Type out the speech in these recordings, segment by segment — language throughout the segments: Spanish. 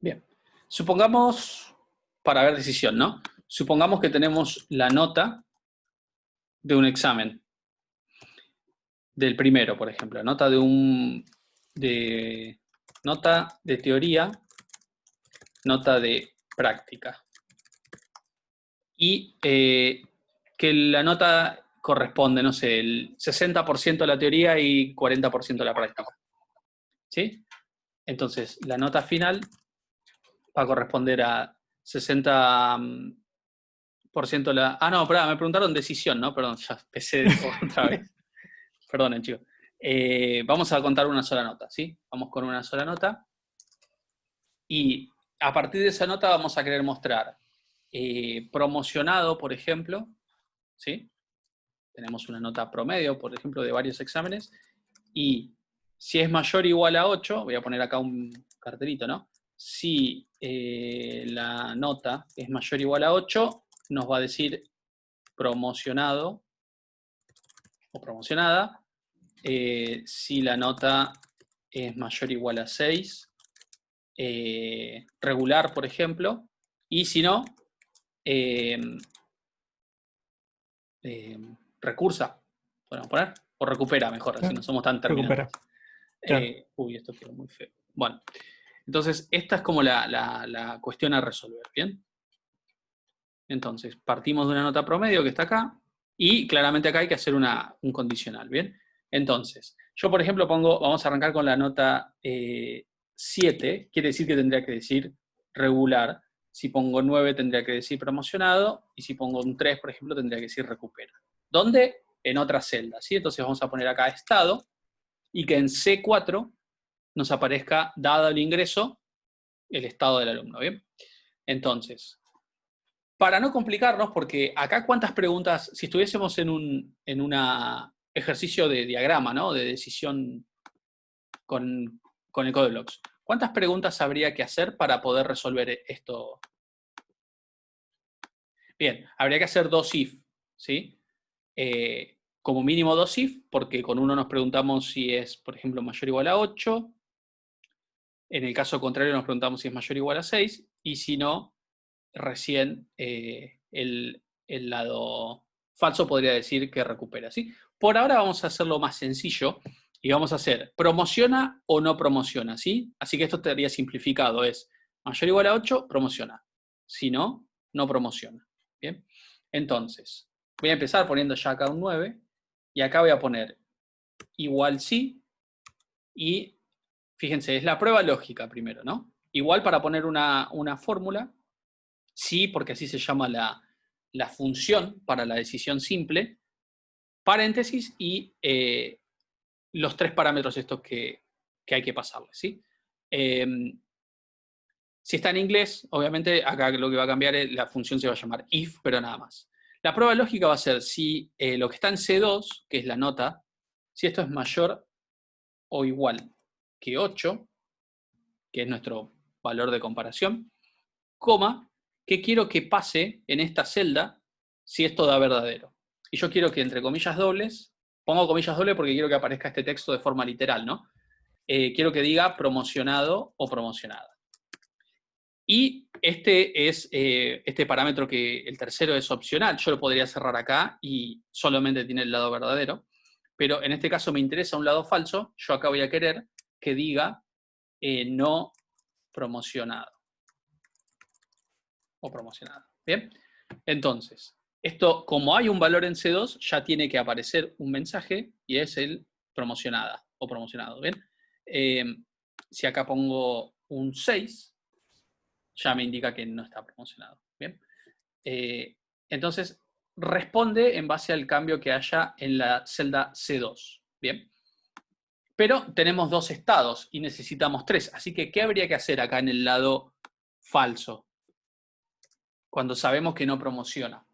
Bien. Supongamos, para ver decisión, ¿no? Supongamos que tenemos la nota de un examen. Del primero, por ejemplo. Nota de teoría, nota de práctica. Y que la nota corresponde, no sé, el 60% de la teoría y 40% de la práctica. ¿Sí? Entonces, la nota final va a corresponder a 60% la... Ah, no, espera, me preguntaron decisión, ¿no? Perdón, ya empecé otra vez. Perdonen, chicos. Vamos a contar una sola nota, ¿sí? Vamos con una sola nota. Y a partir de esa nota vamos a querer mostrar promocionado, por ejemplo, ¿sí? Tenemos una nota promedio, por ejemplo, de varios exámenes. Y si es mayor o igual a 8, voy a poner acá un cartelito, ¿no? Si la nota es mayor o igual a 8, nos va a decir promocionado o promocionada. Si la nota es mayor o igual a 6, regular, por ejemplo, y si no, recursa, podemos poner, o recupera mejor, así no somos tan terminantes. Recupera. Claro. Uy, esto quedó muy feo. Bueno, entonces esta es como la cuestión a resolver, ¿bien? Entonces, partimos de una nota promedio que está acá, y claramente acá hay que hacer un condicional, ¿bien? Entonces, yo por ejemplo pongo, vamos a arrancar con la nota 7, quiere decir que tendría que decir regular. Si pongo 9 tendría que decir promocionado, y si pongo un 3, por ejemplo, tendría que decir recupera. ¿Dónde? En otra celda, ¿sí? Entonces vamos a poner acá estado, y que en C4 nos aparezca, dado el ingreso, el estado del alumno, ¿bien? Entonces, para no complicarnos, porque acá cuántas preguntas, si estuviésemos en un ejercicio de diagrama, ¿no? De decisión con el code blocks, ¿cuántas preguntas habría que hacer para poder resolver esto? Bien, habría que hacer 2 if, ¿sí? Como mínimo 2 if, porque con uno nos preguntamos si es, por ejemplo, mayor o igual a 8. En el caso contrario nos preguntamos si es mayor o igual a 6. Y si no, recién el lado falso podría decir que recupera, ¿sí? Por ahora vamos a hacerlo más sencillo y vamos a hacer promociona o no promociona, ¿sí? Así que esto estaría simplificado, es mayor o igual a 8, promociona. Si no, no promociona. ¿Bien? Entonces, voy a empezar poniendo ya acá un 9 y acá voy a poner igual sí y fíjense, es la prueba lógica primero, ¿no? Igual para poner una fórmula, sí, porque así se llama la función para la decisión simple, paréntesis y los 3 parámetros estos que hay que pasarle, ¿sí? Si está en inglés, obviamente acá lo que va a cambiar es la función se va a llamar if, pero nada más. La prueba lógica va a ser si lo que está en C2, que es la nota, si esto es mayor o igual que 8, que es nuestro valor de comparación, coma, que quiero que pase en esta celda si esto da verdadero. Y yo quiero que entre comillas dobles, pongo comillas dobles porque quiero que aparezca este texto de forma literal, ¿no? Quiero que diga promocionado o promocionada. Y este parámetro que el tercero es opcional, yo lo podría cerrar acá y solamente tiene el lado verdadero, pero en este caso me interesa un lado falso, yo acá voy a querer que diga no promocionado o promocionada. ¿Bien? Entonces, esto, como hay un valor en C2, ya tiene que aparecer un mensaje y es el promocionada o promocionado. ¿Bien? Si acá pongo un 6, ya me indica que no está promocionado. ¿Bien? Entonces, responde en base al cambio que haya en la celda C2. ¿Bien? Pero tenemos 2 estados y necesitamos 3. Así que, ¿qué habría que hacer acá en el lado falso? Cuando sabemos que no promociona.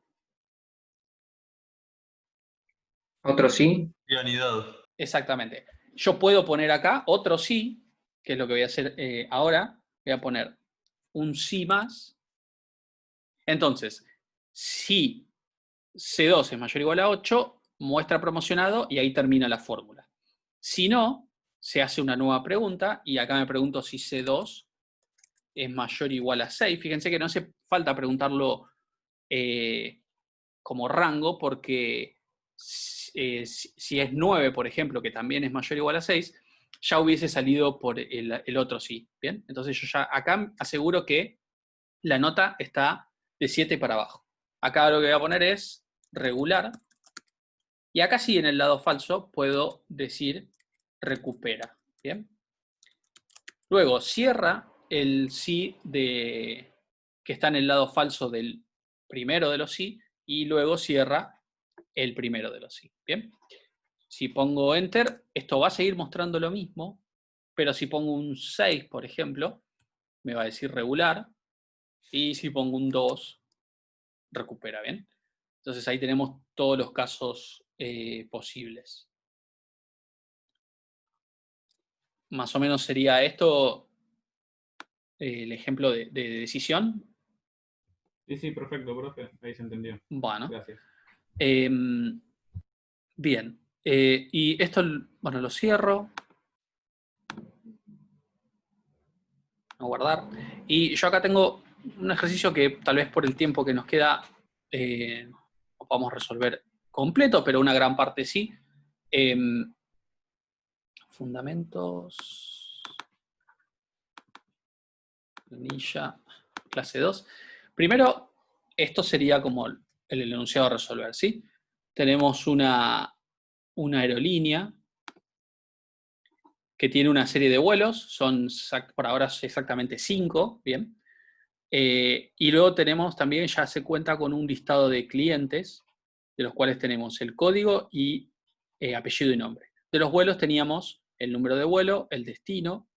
Otro sí. Unidad. Exactamente. Yo puedo poner acá otro sí, que es lo que voy a hacer ahora. Voy a poner un sí más. Entonces, si C2 es mayor o igual a 8, muestra promocionado y ahí termina la fórmula. Si no, se hace una nueva pregunta y acá me pregunto si C2 es mayor o igual a 6. Fíjense que no hace falta preguntarlo como rango, porque si es 9, por ejemplo, que también es mayor o igual a 6, ya hubiese salido por el otro sí. ¿Bien? Entonces yo ya acá aseguro que la nota está de 7 para abajo. Acá lo que voy a poner es regular. Y acá sí, en el lado falso, puedo decir recupera. ¿Bien? Luego, cierra el sí que está en el lado falso del primero de los sí, y luego cierra el primero de los sí. ¿Bien? Si pongo Enter, esto va a seguir mostrando lo mismo, pero si pongo un 6, por ejemplo, me va a decir regular, y si pongo un 2, recupera. ¿Bien? Entonces ahí tenemos todos los casos posibles. Más o menos sería esto el ejemplo de decisión. Sí, perfecto, profe. Ahí se entendió. Bueno. Gracias. Bien. Y esto, bueno, lo cierro. A guardar. Y yo acá tengo un ejercicio que tal vez por el tiempo que nos queda no podamos resolver completo, pero una gran parte sí. Fundamentos. Planilla, clase 2. Primero, esto sería como el enunciado a resolver, ¿sí? Tenemos una aerolínea que tiene una serie de vuelos, son por ahora exactamente 5, ¿bien? Y luego tenemos también, ya se cuenta con un listado de clientes, de los cuales tenemos el código y apellido y nombre. De los vuelos teníamos el número de vuelo, el destino,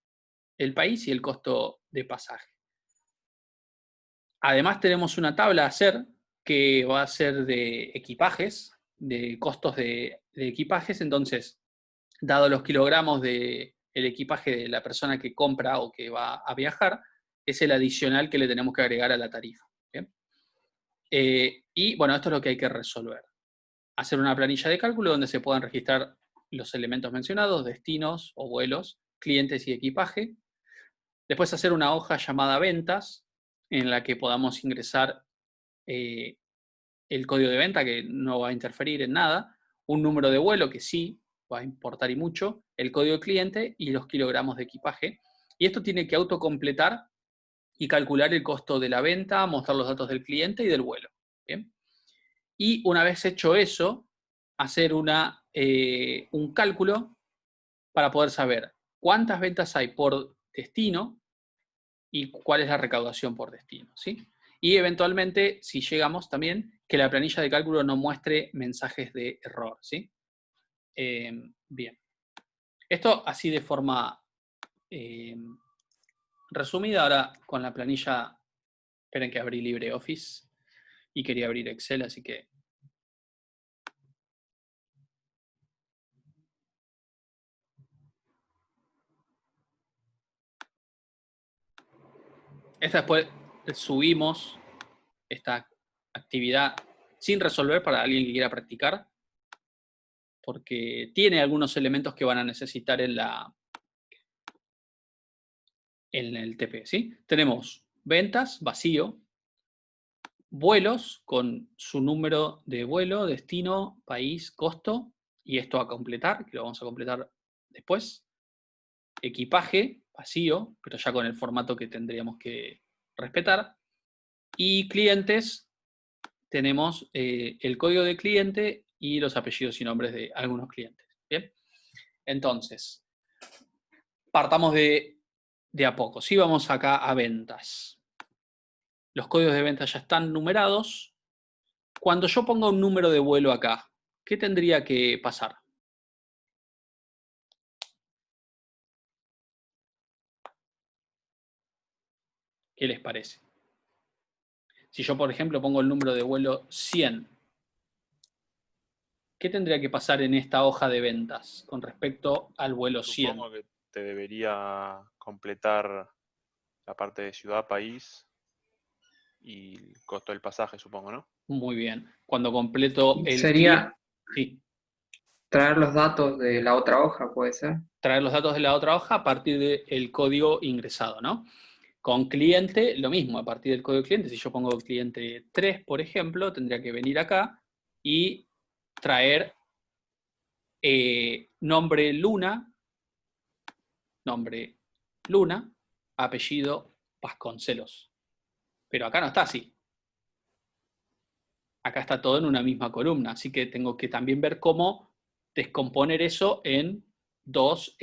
el país y el costo de pasaje. Además tenemos una tabla a hacer que va a ser de equipajes, de costos de equipajes. Entonces, dado los kilogramos del equipaje de la persona que compra o que va a viajar, es el adicional que le tenemos que agregar a la tarifa. ¿Bien? Y bueno, esto es lo que hay que resolver. Hacer una planilla de cálculo donde se puedan registrar los elementos mencionados, destinos o vuelos, clientes y equipaje. Después hacer una hoja llamada ventas, en la que podamos ingresar el código de venta, que no va a interferir en nada, un número de vuelo, que sí va a importar y mucho, el código de cliente y los kilogramos de equipaje. Y esto tiene que autocompletar y calcular el costo de la venta, mostrar los datos del cliente y del vuelo. ¿Bien? Y una vez hecho eso, hacer un cálculo para poder saber cuántas ventas hay por destino y cuál es la recaudación por destino, ¿sí? Y eventualmente, si llegamos también, que la planilla de cálculo no muestre mensajes de error, ¿sí? Bien. Esto así de forma resumida. Ahora con la planilla, esperen que abrí LibreOffice y quería abrir Excel, así que... Esta después subimos esta actividad sin resolver para alguien que quiera practicar, porque tiene algunos elementos que van a necesitar en el TP, ¿sí? Tenemos ventas, vacío, vuelos con su número de vuelo, destino, país, costo, y esto a completar, que lo vamos a completar después. Equipaje, vacío, pero ya con el formato que tendríamos que respetar. Y clientes, tenemos el código de cliente y los apellidos y nombres de algunos clientes. ¿Bien? Entonces, partamos de a poco. Si vamos acá a ventas. Los códigos de venta ya están numerados. Cuando yo ponga un número de vuelo acá, ¿qué tendría que pasar? ¿Qué les parece? Si yo, por ejemplo, pongo el número de vuelo 100, ¿qué tendría que pasar en esta hoja de ventas con respecto al vuelo 100? Supongo que te debería completar la parte de ciudad, país y el costo del pasaje, supongo, ¿no? Muy bien. Cuando completo el Sería sí, traer los datos de la otra hoja, puede ser. traer los datos de la otra hoja a partir del código ingresado, ¿no? Con cliente, lo mismo, a partir del código cliente, si yo pongo cliente 3, por ejemplo, tendría que venir acá y traer nombre Luna, apellido Vasconcelos. Pero acá no está así. Acá está todo en una misma columna, así que tengo que también ver cómo descomponer eso en dos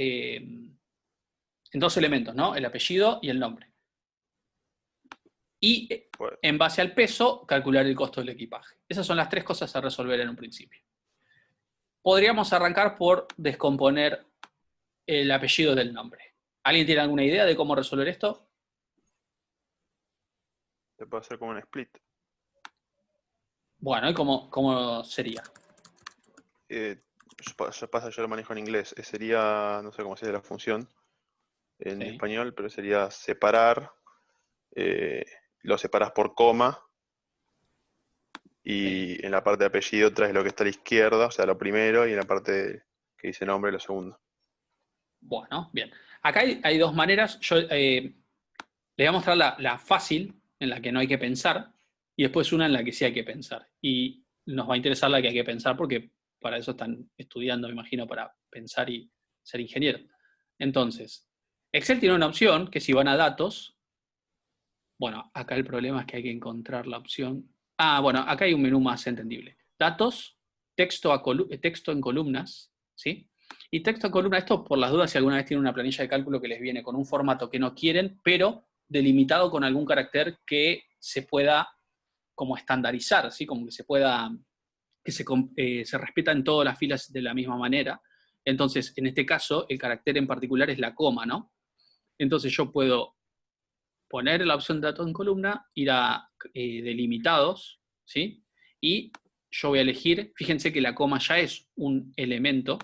elementos, ¿no? El apellido y el nombre. Y Bueno, en base al peso, calcular el costo del equipaje. Esas son las 3 cosas a resolver en un principio. Podríamos arrancar por descomponer el apellido del nombre. ¿Alguien tiene alguna idea de cómo resolver esto? se puede hacer como un split. Bueno, ¿y cómo sería? Yo lo manejo en inglés. Sería, no sé cómo se dice la función en Sí. español, pero sería separar. Lo separas por coma. Y en la parte de apellido traes lo que está a la izquierda, o sea, lo primero, y en la parte que dice nombre, lo segundo. Bueno, bien. Acá hay 2 maneras. Yo le voy a mostrar la fácil, en la que no hay que pensar, y después una en la que sí hay que pensar. Y nos va a interesar la que hay que pensar porque para eso están estudiando, me imagino, para pensar y ser ingeniero. Entonces, Excel tiene una opción que si van a datos, bueno, acá el problema es que hay que encontrar la opción. Ah, bueno, acá hay un menú más entendible. Datos, texto en columnas, ¿sí? Y texto en columna, esto por las dudas si alguna vez tienen una planilla de cálculo que les viene con un formato que no quieren, pero delimitado con algún carácter que se pueda como estandarizar, ¿sí? Como que se pueda, que se respeta en todas las filas de la misma manera. Entonces, en este caso, el carácter en particular es la coma, ¿no? Entonces yo puedo poner la opción de datos en columna, ir a delimitados, ¿sí? Y yo voy a elegir, fíjense que la coma ya es un elemento,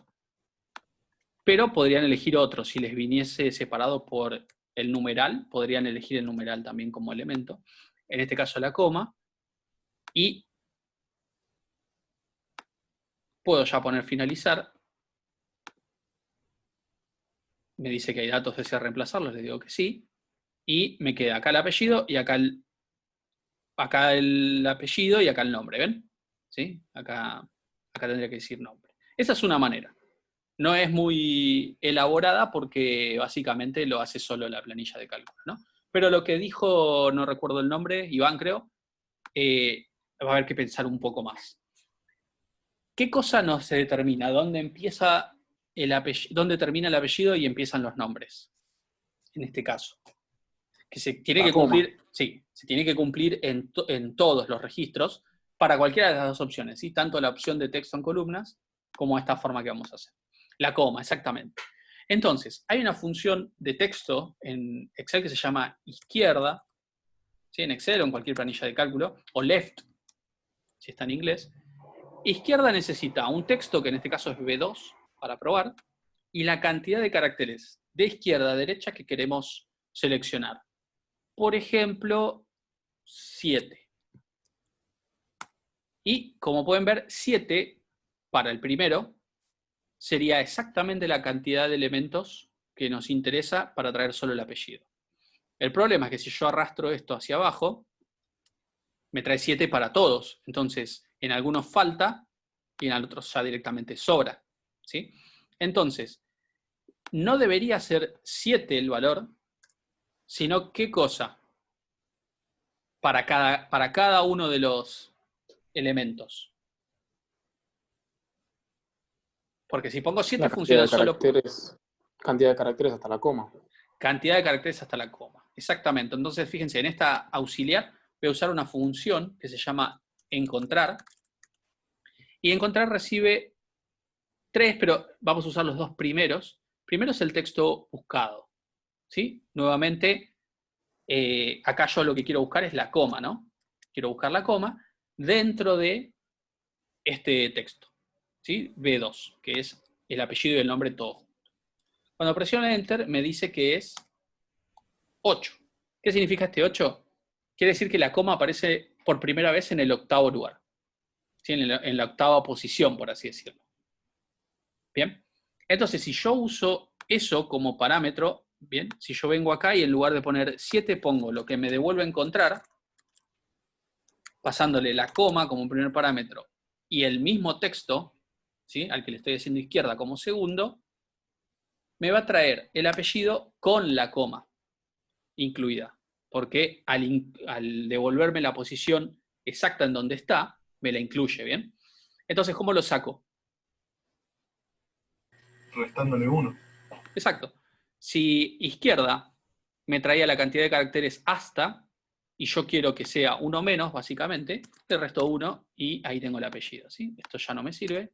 pero podrían elegir otro. Si les viniese separado por el numeral, podrían elegir el numeral también como elemento. En este caso la coma. Y puedo ya poner finalizar. Me dice que hay datos que desea reemplazarlos, les digo que sí. Y me queda acá el apellido y acá el apellido y acá el nombre, ¿ven? ¿Sí? Acá tendría que decir nombre. Esa es una manera. No es muy elaborada porque básicamente lo hace solo la planilla de cálculo, ¿no? Pero lo que dijo, no recuerdo el nombre, Iván creo, va a haber que pensar un poco más. ¿Qué cosa no se determina? ¿Dónde empieza el apellido, dónde termina el apellido y empiezan los nombres? En este caso. Que se tiene La que coma. cumplir, sí, se tiene que cumplir en todos los registros para cualquiera de las 2 opciones, ¿sí? Tanto la opción de texto en columnas como esta forma que vamos a hacer. La coma, exactamente. Entonces, hay una función de texto en Excel que se llama izquierda, ¿sí? En Excel o en cualquier planilla de cálculo, o left, si está en inglés. Izquierda necesita un texto, que en este caso es B2, para probar, y la cantidad de caracteres de izquierda a derecha que queremos seleccionar. Por ejemplo, 7. Y como pueden ver, 7 para el primero sería exactamente la cantidad de elementos que nos interesa para traer solo el apellido. El problema es que si yo arrastro esto hacia abajo, me trae 7 para todos. Entonces, en algunos falta y en otros ya directamente sobra, ¿sí? Entonces, no debería ser 7 el valor, sino ¿qué cosa? Para cada uno de los elementos. Porque si pongo 7 La cantidad funciona de solo cantidad de caracteres hasta la coma. cantidad de caracteres hasta la coma. Exactamente. Entonces, fíjense, en esta auxiliar voy a usar una función que se llama encontrar. Y encontrar recibe 3, pero vamos a usar los 2 primeros. Primero es el texto buscado, ¿sí? Nuevamente, acá yo lo que quiero buscar es la coma, ¿no? Quiero buscar la coma dentro de este texto, ¿sí? B2, que es el apellido y el nombre todo. Cuando presiono Enter me dice que es 8. ¿Qué significa este 8? Quiere decir que la coma aparece por primera vez en el 8º lugar, ¿sí? En la 8ª posición, por así decirlo. Bien. Entonces, si yo uso eso como parámetro, Bien, si yo vengo acá y en lugar de poner 7 pongo lo que me devuelve encontrar, pasándole la coma como primer parámetro y el mismo texto, ¿sí?, al que le estoy haciendo izquierda como segundo, me va a traer el apellido con la coma incluida, porque al devolverme la posición exacta en donde está, me la incluye, ¿bien? Entonces, ¿cómo lo saco? Restándole 1. Exacto. Si izquierda me traía la cantidad de caracteres hasta, y yo quiero que sea uno menos, básicamente, le resto 1 y ahí tengo el apellido, ¿sí? Esto ya no me sirve.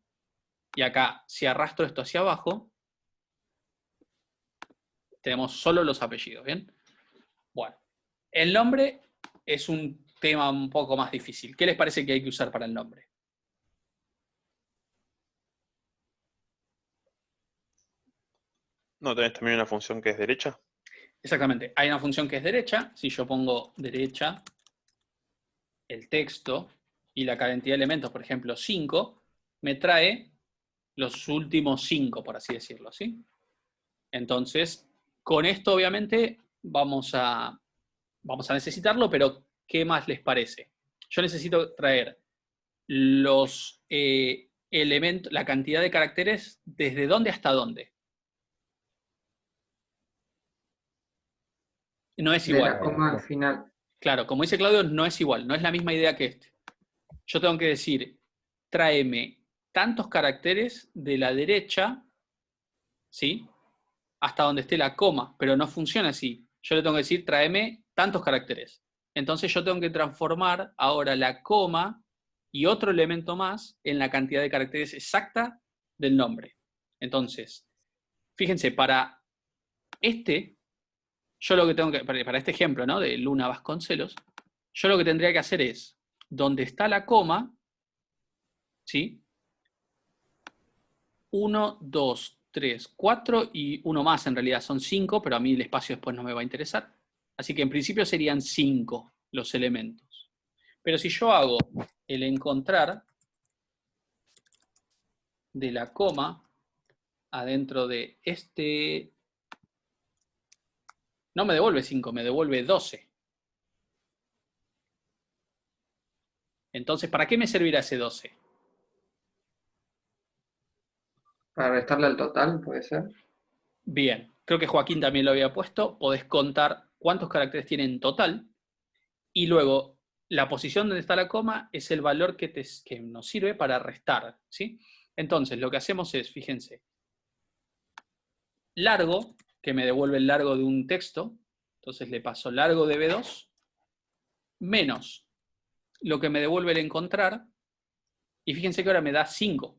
Y acá, si arrastro esto hacia abajo, tenemos solo los apellidos, ¿bien? Bueno, el nombre es un tema un poco más difícil. ¿Qué les parece que hay que usar para el nombre? ¿No tenés también una función que es derecha? Exactamente. Hay una función que es derecha. Si yo pongo derecha, el texto y la cantidad de elementos, por ejemplo, 5, me trae los últimos 5, por así decirlo, ¿sí? Entonces, con esto obviamente vamos a necesitarlo, pero ¿qué más les parece? Yo necesito traer los elementos, la cantidad de caracteres, ¿desde dónde hasta dónde? No es De igual. la coma al final. Claro, como dice Claudio, no es igual, no es la misma idea que este. Yo tengo que decir, tráeme tantos caracteres de la derecha, ¿sí?, hasta donde esté la coma, pero no funciona así. Yo le tengo que decir, tráeme tantos caracteres. Entonces yo tengo que transformar ahora la coma y otro elemento más en la cantidad de caracteres exacta del nombre. Entonces, fíjense, para yo lo que tengo que, para este ejemplo, ¿no?, de Luna Vasconcelos, yo lo que tendría que hacer es, donde está la coma, ¿sí?, 1, 2, 3, 4 y uno más, en realidad son 5, pero a mí el espacio después no me va a interesar. Así que en principio serían 5 los elementos. Pero si yo hago el encontrar de la coma adentro de este, no me devuelve 5, me devuelve 12. Entonces, ¿para qué me servirá ese 12? Para restarle al total, puede ser. Bien, creo que Joaquín también lo había puesto. Podés contar cuántos caracteres tiene en total y luego la posición donde está la coma es el valor que nos sirve para restar, ¿sí? Entonces, lo que hacemos es, fíjense, largo, que me devuelve el largo de un texto, entonces le paso largo de B2, menos lo que me devuelve el encontrar, y fíjense que ahora me da 5.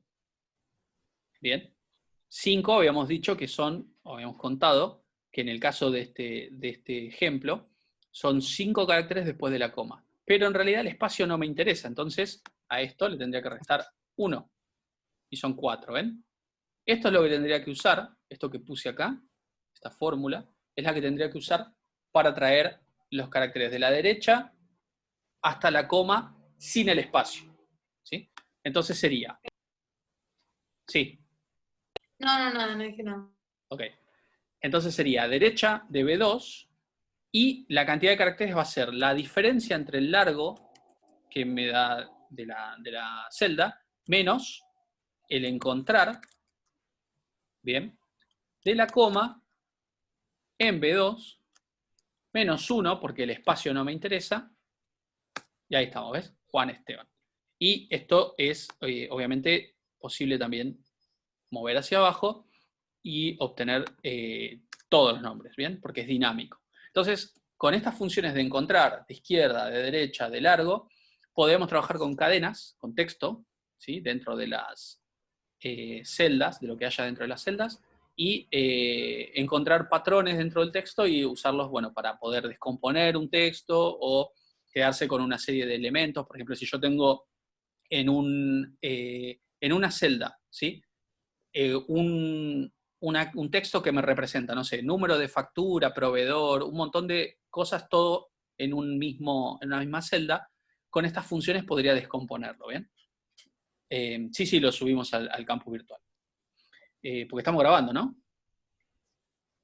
Bien, 5 habíamos dicho que son, o habíamos contado, que en el caso de este ejemplo, son 5 caracteres después de la coma. Pero en realidad el espacio no me interesa, entonces a esto le tendría que restar 1. Y son 4, ¿ven? Esto es lo que tendría que usar, esto que puse acá, esta fórmula, es la que tendría que usar para traer los caracteres de la derecha hasta la coma sin el espacio, ¿sí? Entonces sería, sí, No dije nada. ok. Entonces sería derecha de B2 y la cantidad de caracteres va a ser la diferencia entre el largo que me da de la celda menos el encontrar, bien, de la coma en B2 menos 1 porque el espacio no me interesa y ahí estamos, ¿ves? Juan Esteban. Y esto es obviamente posible también mover hacia abajo y obtener todos los nombres, ¿bien? Porque es dinámico. Entonces, con estas funciones de encontrar, de izquierda, de derecha, de largo, podemos trabajar con cadenas, con texto, ¿sí?, dentro de las celdas, de lo que haya dentro de las celdas, y encontrar patrones dentro del texto y usarlos, bueno, para poder descomponer un texto o quedarse con una serie de elementos. Por ejemplo, si yo tengo en una celda, ¿sí?, un texto que me representa, no sé, número de factura, proveedor, un montón de cosas, todo en una misma celda, con estas funciones podría descomponerlo, ¿bien? Sí, lo subimos al campus virtual. Porque estamos grabando, ¿no?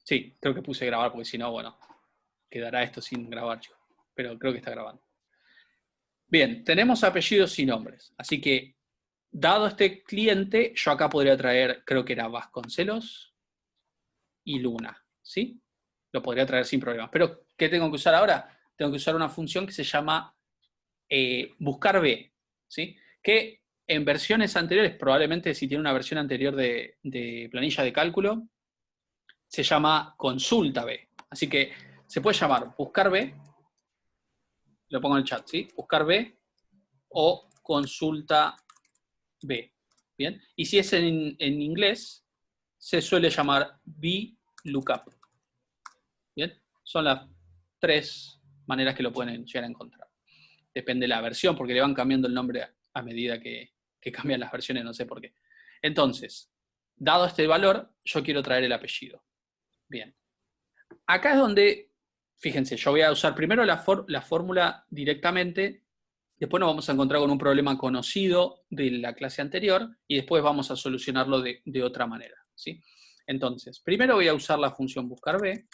Sí, creo que puse grabar porque si no, bueno, quedará esto sin grabar, chicos. Pero creo que está grabando. Bien, tenemos apellidos y nombres. Así que, dado este cliente, yo acá podría traer, creo que era Vasconcelos y Luna, ¿sí? Lo podría traer sin problemas. Pero, ¿qué tengo que usar ahora? Tengo que usar una función que se llama buscar B, ¿sí? Que en versiones anteriores, probablemente si tiene una versión anterior de planilla de cálculo, se llama consulta B. Así que se puede llamar buscar B, lo pongo en el chat, ¿sí? Buscar B o consulta B. ¿Bien? Y si es en inglés, se suele llamar VLOOKUP. ¿Bien? Son las 3 maneras que lo pueden llegar a encontrar. Depende de la versión, porque le van cambiando el nombre a medida que cambian las versiones, no sé por qué. Entonces, dado este valor, yo quiero traer el apellido. Bien. Acá es donde, fíjense, yo voy a usar primero la fórmula directamente, después nos vamos a encontrar con un problema conocido de la clase anterior y después vamos a solucionarlo de otra manera, ¿sí? Entonces, primero voy a usar la función buscar B,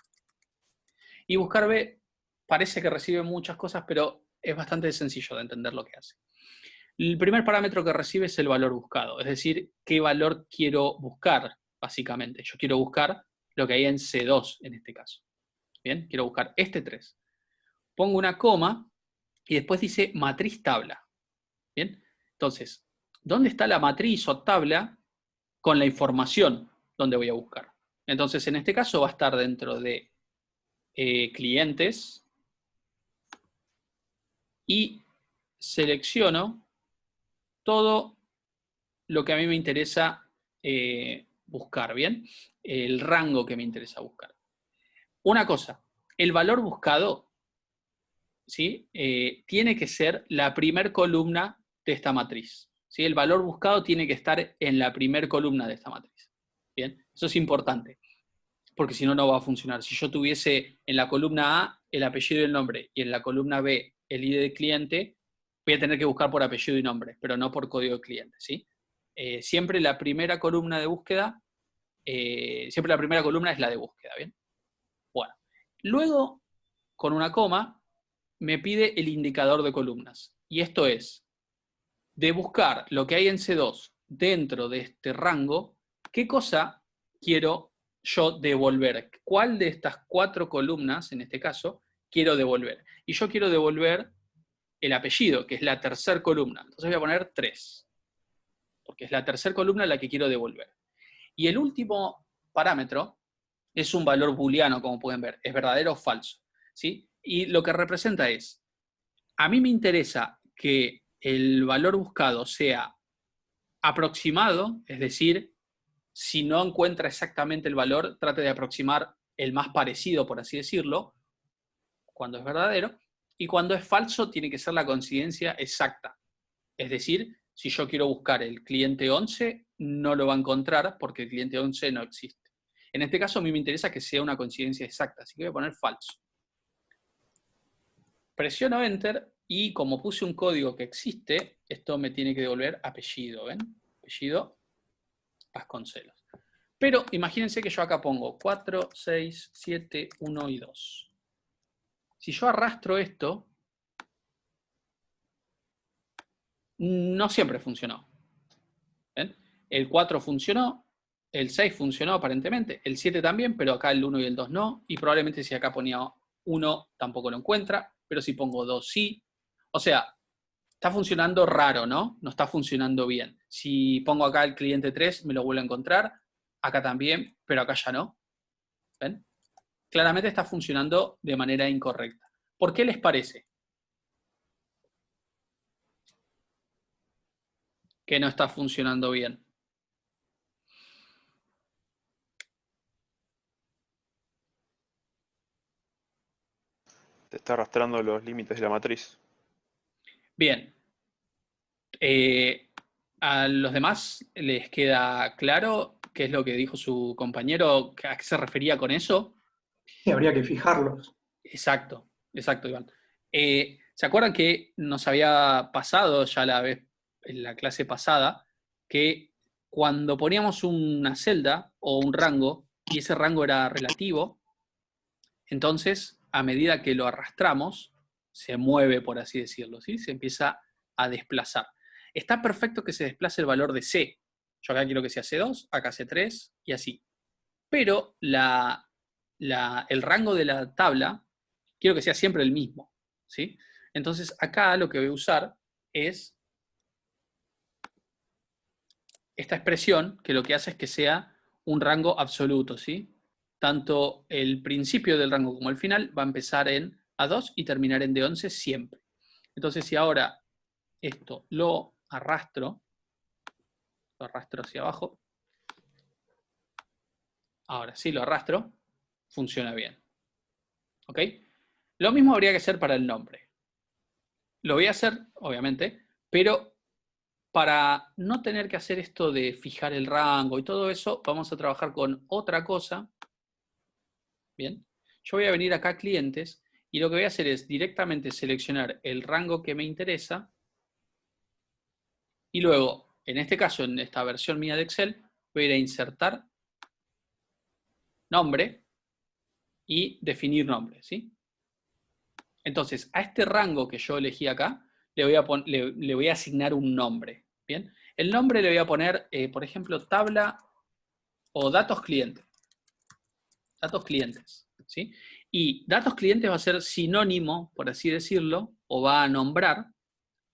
y buscar B parece que recibe muchas cosas, pero es bastante sencillo de entender lo que hace. El primer parámetro que recibe es el valor buscado, es decir, qué valor quiero buscar, básicamente. Yo quiero buscar lo que hay en C2 en este caso. Bien, quiero buscar este 3. Pongo una coma y después dice matriz tabla. Bien, entonces, ¿dónde está la matriz o tabla con la información donde voy a buscar? Entonces, en este caso va a estar dentro de clientes y selecciono todo lo que a mí me interesa buscar, ¿bien? El rango que me interesa buscar. Una cosa, el valor buscado, ¿sí? Tiene que ser la primer columna de esta matriz, ¿sí? El valor buscado tiene que estar en la primer columna de esta matriz, ¿bien? Eso es importante, porque si no, no va a funcionar. Si yo tuviese en la columna A el apellido y el nombre, y en la columna B el ID del cliente, voy a tener que buscar por apellido y nombre, pero no por código de cliente, ¿sí? Siempre la primera columna de búsqueda, siempre la primera columna es la de búsqueda, ¿bien? Bueno, luego, con una coma, me pide el indicador de columnas. Y esto es, de buscar lo que hay en C2 dentro de este rango, ¿qué cosa quiero yo devolver? ¿Cuál de estas 4 columnas, en este caso, quiero devolver? Y yo quiero devolver el apellido, que es la tercera columna. Entonces voy a poner 3, porque es la tercera columna la que quiero devolver. Y el último parámetro es un valor booleano, como pueden ver, es verdadero o falso, ¿sí? Y lo que representa es, a mí me interesa que el valor buscado sea aproximado, es decir, si no encuentra exactamente el valor, trate de aproximar el más parecido, por así decirlo, cuando es verdadero, y cuando es falso tiene que ser la coincidencia exacta. Es decir, si yo quiero buscar el cliente 11, no lo va a encontrar porque el cliente 11 no existe. En este caso a mí me interesa que sea una coincidencia exacta, así que voy a poner falso. Presiono Enter y como puse un código que existe, esto me tiene que devolver apellido, ¿ven? Apellido Vasconcelos. Pero imagínense que yo acá pongo 4, 6, 7, 1 y 2. Si yo arrastro esto, no siempre funcionó. ¿Ven? El 4 funcionó, el 6 funcionó aparentemente, el 7 también, pero acá el 1 y el 2 no, y probablemente si acá ponía 1 tampoco lo encuentra, pero si pongo 2 sí. O sea, está funcionando raro, ¿no? No está funcionando bien. Si pongo acá el cliente 3, me lo vuelvo a encontrar, acá también, pero acá ya no. ¿Ven? Claramente está funcionando de manera incorrecta. ¿Por qué les parece que no está funcionando bien? Te está arrastrando los límites de la matriz. Bien. ¿A los demás les queda claro qué es lo que dijo su compañero? ¿A qué se refería con eso? Y habría que fijarlos. Exacto, exacto, Iván. ¿Se acuerdan que nos había pasado ya la vez en la clase pasada que cuando poníamos una celda o un rango y ese rango era relativo, entonces a medida que lo arrastramos, se mueve, por así decirlo, ¿sí? Se empieza a desplazar. Está perfecto que se desplace el valor de C. Yo acá quiero que sea C2, acá C3 y así. Pero el rango de la tabla quiero que sea siempre el mismo, ¿sí? Entonces acá lo que voy a usar es esta expresión que lo que hace es que sea un rango absoluto, ¿sí? Tanto el principio del rango como el final va a empezar en A2 y terminar en D11 siempre. Entonces si ahora esto lo arrastro hacia abajo, ahora sí lo arrastro, funciona bien. ¿Ok? Lo mismo habría que hacer para el nombre. Lo voy a hacer, obviamente, pero para no tener que hacer esto de fijar el rango y todo eso, vamos a trabajar con otra cosa. Bien. Yo voy a venir acá a clientes y lo que voy a hacer es directamente seleccionar el rango que me interesa y luego, en este caso, en esta versión mía de Excel, voy a ir a insertar nombre y definir nombre, ¿sí? Entonces, a este rango que yo elegí acá, le voy a asignar un nombre, ¿bien? El nombre le voy a poner, por ejemplo, tabla o datos clientes. Datos clientes, ¿sí? Y datos clientes va a ser sinónimo, por así decirlo, o va a nombrar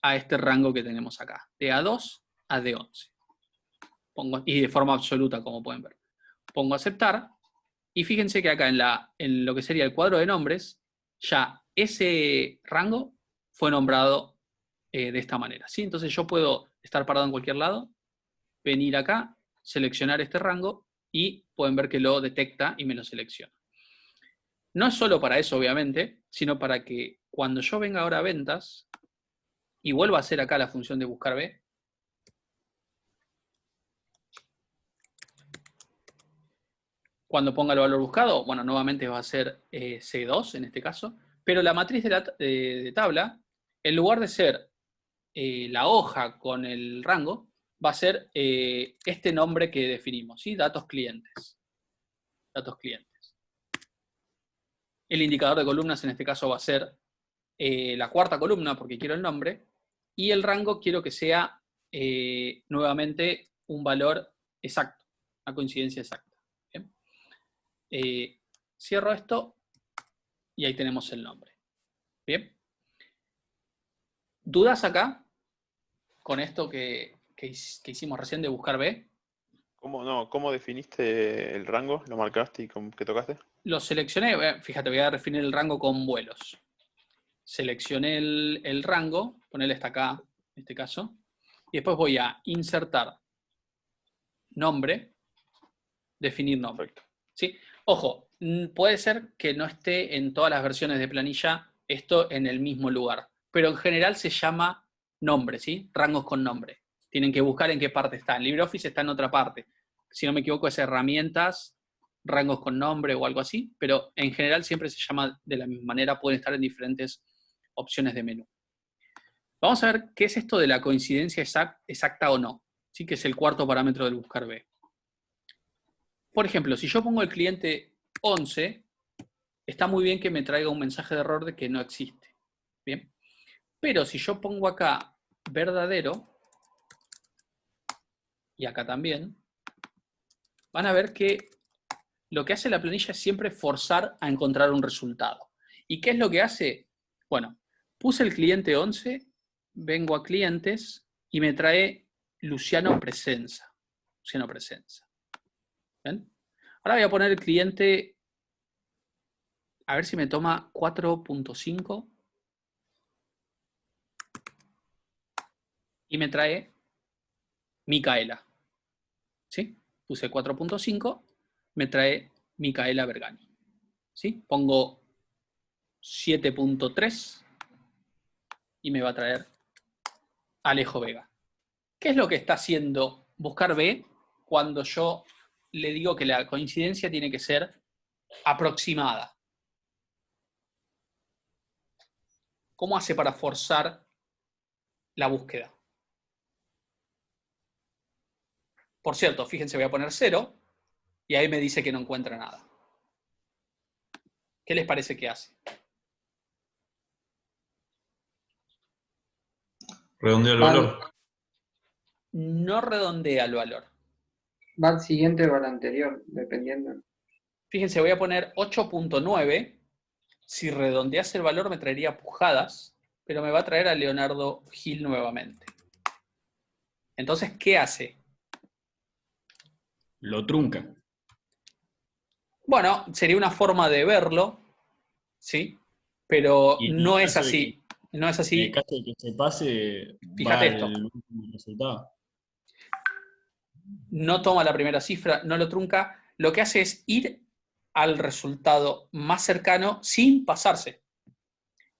a este rango que tenemos acá, de A2 a D11. Y de forma absoluta, como pueden ver. Pongo aceptar, y fíjense que acá en lo que sería el cuadro de nombres, ya ese rango fue nombrado de esta manera, ¿sí? Entonces yo puedo estar parado en cualquier lado, venir acá, seleccionar este rango, y pueden ver que lo detecta y me lo selecciona. No es solo para eso, obviamente, sino para que cuando yo venga ahora a ventas y vuelva a hacer acá la función de buscar B, cuando ponga el valor buscado, bueno, nuevamente va a ser C2 en este caso, pero la matriz de tabla, en lugar de ser la hoja con el rango, va a ser este nombre que definimos, ¿sí? Datos clientes. Datos clientes. El indicador de columnas en este caso va a ser la cuarta columna porque quiero el nombre, y el rango quiero que sea nuevamente un valor exacto, una coincidencia exacta. ¿Bien? Cierro esto y ahí tenemos el nombre. ¿Bien? ¿Dudas acá con esto que hicimos recién de buscar B? ¿Cómo definiste el rango? ¿Lo marcaste y qué tocaste? Lo seleccioné, fíjate, voy a definir el rango con vuelos. Seleccioné el rango, ponerle hasta acá, en este caso, y después voy a insertar nombre, definir nombre. Perfecto. ¿Sí? Ojo, puede ser que no esté en todas las versiones de planilla esto en el mismo lugar, pero en general se llama nombre, ¿sí? Rangos con nombre. Tienen que buscar en qué parte está. En LibreOffice está en otra parte. Si no me equivoco, es herramientas, rangos con nombre o algo así, pero en general siempre se llama de la misma manera, pueden estar en diferentes opciones de menú. Vamos a ver qué es esto de la coincidencia exacta o no, ¿sí? Que es el cuarto parámetro del buscar B. Por ejemplo, si yo pongo el cliente 11, está muy bien que me traiga un mensaje de error de que no existe. ¿Bien? Pero si yo pongo acá verdadero, y acá también, van a ver que lo que hace la planilla es siempre forzar a encontrar un resultado. ¿Y qué es lo que hace? Bueno, puse el cliente 11, vengo a clientes y me trae Luciano Presenza. Luciano Presenza. ¿Ven? Ahora voy a poner el cliente, a ver si me toma 4.5 y me trae Micaela. ¿Sí? Puse 4.5, me trae Micaela Bergani. ¿Sí? Pongo 7.3 y me va a traer Alejo Vega. ¿Qué es lo que está haciendo buscar B cuando yo le digo que la coincidencia tiene que ser aproximada? ¿Cómo hace para forzar la búsqueda? Por cierto, fíjense, voy a poner 0 Y ahí me dice que no encuentra nada. ¿Qué les parece que hace? Redondeo el Va, valor. No redondea el valor. va al siguiente o al anterior, dependiendo. Fíjense, voy a poner 8.9. Si redondease el valor me traería Pujadas, pero me va a traer a Leonardo Gil nuevamente. Entonces, ¿qué hace? Lo trunca. Bueno, sería una forma de verlo, ¿sí? Pero Y en no el es caso de así. No es En el así. caso de que se pase, va Fíjate esto. al último resultado. No toma la primera cifra, no lo trunca. Lo que hace es ir al resultado más cercano sin pasarse.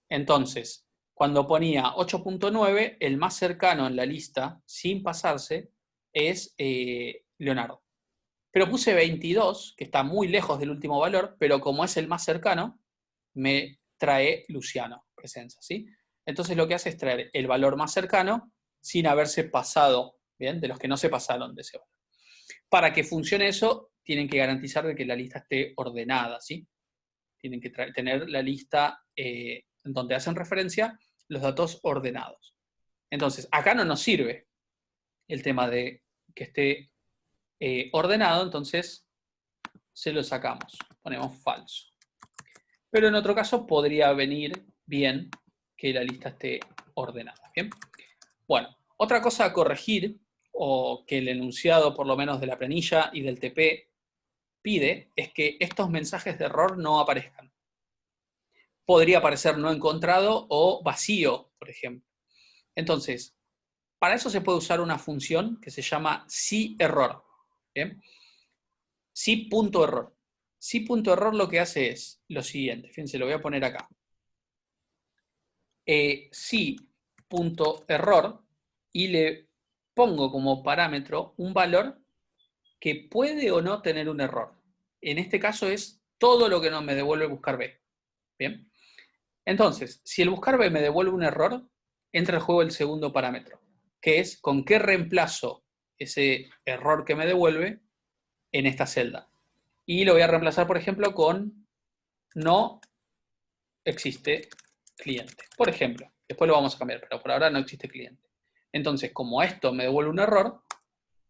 Entonces, cuando ponía 8.9, el más cercano en la lista, sin pasarse, es Leonardo. Pero puse 22, que está muy lejos del último valor, pero como es el más cercano, me trae Luciano Presenza, ¿sí? Entonces lo que hace es traer el valor más cercano sin haberse pasado, ¿bien? De los que no se pasaron de ese valor. Para que funcione eso, tienen que garantizar de que la lista esté ordenada, ¿sí? Tienen que tener la lista donde hacen referencia los datos ordenados. Entonces, acá no nos sirve el tema de que esté ordenado, entonces se lo sacamos, ponemos falso. Pero en otro caso podría venir bien que la lista esté ordenada. ¿Bien? Bueno, otra cosa a corregir, o que el enunciado por lo menos de la planilla y del TP pide, es que estos mensajes de error no aparezcan. Podría aparecer no encontrado o vacío, por ejemplo. Entonces, para eso se puede usar una función que se llama si-error. ¿Bien? Si.error. Si.error lo que hace es lo siguiente. Fíjense, lo voy a poner acá. Si.error y le pongo como parámetro un valor que puede o no tener un error. En este caso es todo lo que no me devuelve buscar B. ¿Bien? Entonces, si el buscar B me devuelve un error, entra en juego el segundo parámetro, que es con qué reemplazo ese error que me devuelve en esta celda. Y lo voy a reemplazar, por ejemplo, con no existe cliente. Por ejemplo, después lo vamos a cambiar, pero por ahora no existe cliente. Entonces, como esto me devuelve un error,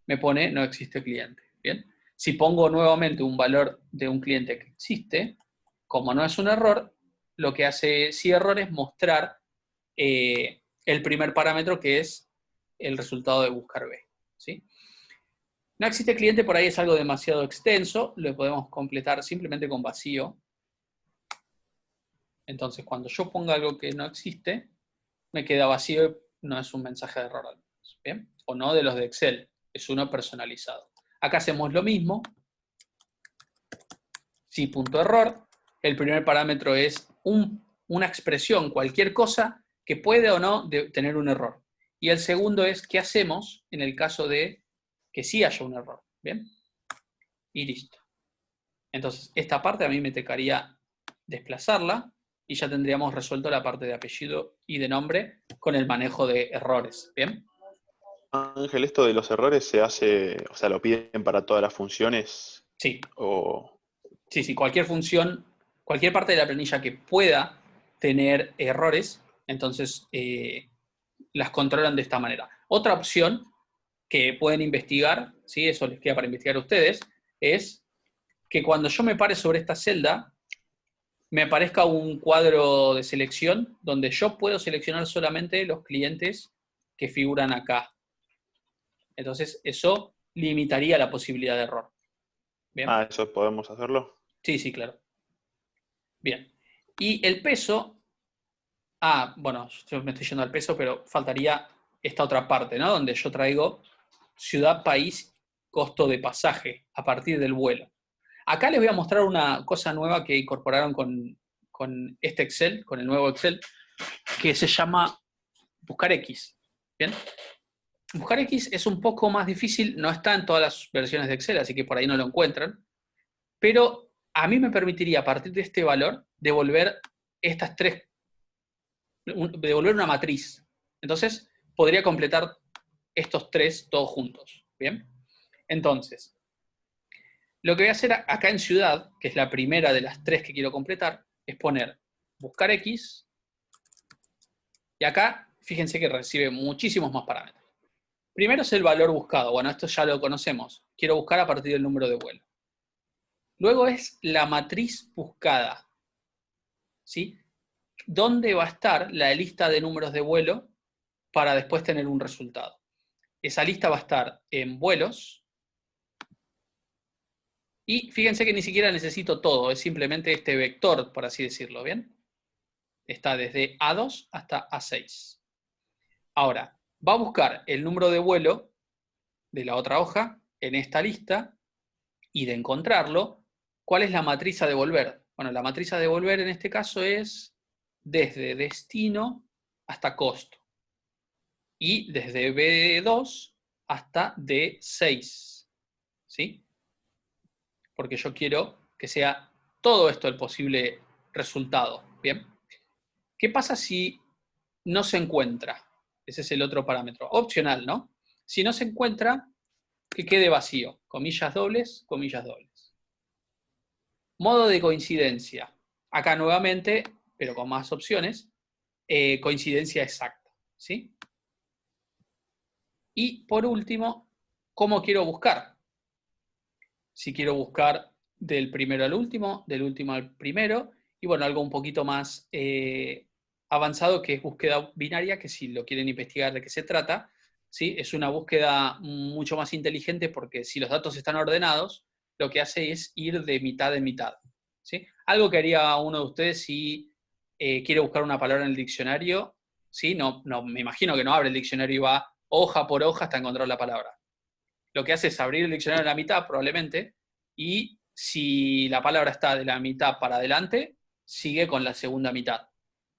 me pone no existe cliente. ¿Bien? Si pongo nuevamente un valor de un cliente que existe, como no es un error, lo que hace si error es mostrar el primer parámetro, que es el resultado de buscar B. ¿Sí? No existe cliente, por ahí es algo demasiado extenso, lo podemos completar simplemente con vacío. Entonces, cuando yo ponga algo que no existe, me queda vacío, no es un mensaje de error al menos, ¿bien? O no de los de Excel, es uno personalizado. Acá hacemos lo mismo. Si.error, el primer parámetro es una expresión, cualquier cosa que puede o no tener un error. Y el segundo es qué hacemos en el caso de que sí haya un error, ¿bien? Y listo. Entonces, esta parte a mí me tocaría desplazarla y ya tendríamos resuelto la parte de apellido y de nombre con el manejo de errores, ¿bien? Ángel, esto de los errores se hace, o sea, lo piden para todas las funciones Sí, o... sí, cualquier función, cualquier parte de la planilla que pueda tener errores, entonces las controlan de esta manera. Otra opción que pueden investigar, ¿sí? Eso les queda para investigar a ustedes, es que cuando yo me pare sobre esta celda, me aparezca un cuadro de selección donde yo puedo seleccionar solamente los clientes que figuran acá. Entonces, eso limitaría la posibilidad de error. ¿Bien? Ah, eso podemos hacerlo. Sí, claro. Bien. Y el peso, bueno, yo me estoy yendo al peso, pero faltaría esta otra parte, ¿no? Donde yo traigo ciudad, país, costo de pasaje a partir del vuelo. Acá les voy a mostrar una cosa nueva que incorporaron con este Excel, con el nuevo Excel, que se llama Buscar X. ¿Bien? Buscar X es un poco más difícil, no está en todas las versiones de Excel, así que por ahí no lo encuentran, pero a mí me permitiría a partir de este valor devolver devolver una matriz. Entonces, podría completar estos tres todos juntos. ¿Bien? Entonces, Lo que voy a hacer acá en ciudad, que es la primera de las 3 que quiero completar, es poner buscar X, y acá, fíjense que recibe muchísimos más parámetros. Primero es el valor buscado. Bueno, esto ya lo conocemos. Quiero buscar a partir del número de vuelo. Luego es la matriz buscada. ¿Sí? ¿Dónde va a estar la lista de números de vuelo para después tener un resultado? Esa lista va a estar en vuelos. Y fíjense que ni siquiera necesito todo. Es simplemente este vector, por así decirlo, ¿bien? Está desde A2 hasta A6. Ahora, va a buscar el número de vuelo de la otra hoja en esta lista y de encontrarlo, ¿cuál es la matriz a devolver? Bueno, la matriz a devolver en este caso es desde destino hasta costo y desde B2 hasta D6, ¿sí? Porque yo quiero que sea todo esto el posible resultado, ¿bien? ¿Qué pasa si no se encuentra? Ese es el otro parámetro, opcional, ¿no? Si no se encuentra, que quede vacío, comillas dobles, comillas dobles. Modo de coincidencia. Acá nuevamente, pero con más opciones, coincidencia exacta, ¿sí? Y por último, ¿cómo quiero buscar? Si quiero buscar del primero al último, del último al primero, y bueno, algo un poquito más avanzado que es búsqueda binaria, que si lo quieren investigar de qué se trata, ¿sí? Es una búsqueda mucho más inteligente porque si los datos están ordenados, lo que hace es ir de mitad en mitad, ¿sí? Algo que haría uno de ustedes si quiere buscar una palabra en el diccionario, ¿sí? No, me imagino que no abre el diccionario y va hoja por hoja hasta encontrar la palabra. Lo que hace es abrir el diccionario a la mitad, probablemente, y si la palabra está de la mitad para adelante, sigue con la segunda mitad.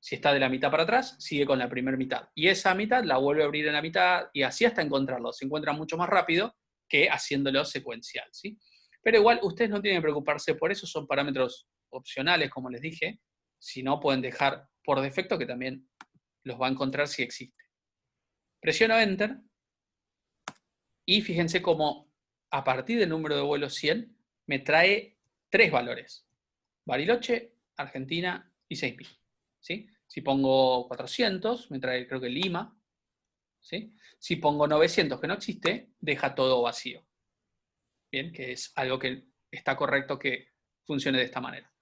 Si está de la mitad para atrás, sigue con la primera mitad. Y esa mitad la vuelve a abrir en la mitad y así hasta encontrarlo. Se encuentra mucho más rápido que haciéndolo secuencial, ¿sí? Pero igual, ustedes no tienen que preocuparse por eso, son parámetros opcionales, como les dije. Si no, pueden dejar por defecto que también los va a encontrar si existe. Presiono Enter y fíjense cómo a partir del número de vuelo 100 me trae 3 valores. Bariloche, Argentina y 6.000. ¿Sí? Si pongo 400, me trae creo que Lima. ¿Sí? Si pongo 900, que no existe, deja todo vacío. Bien, que es algo que está correcto que funcione de esta manera.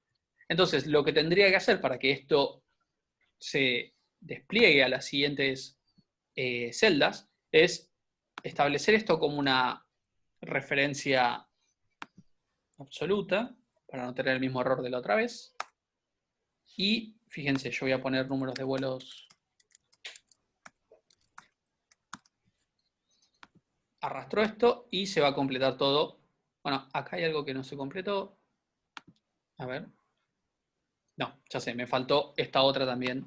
Entonces, lo que tendría que hacer para que esto se despliegue a las siguientes celdas es establecer esto como una referencia absoluta, para no tener el mismo error de la otra vez. Y fíjense, yo voy a poner números de vuelos. Arrastro esto y se va a completar todo. Bueno, acá hay algo que no se completó. A ver. No, ya sé, me faltó esta otra también,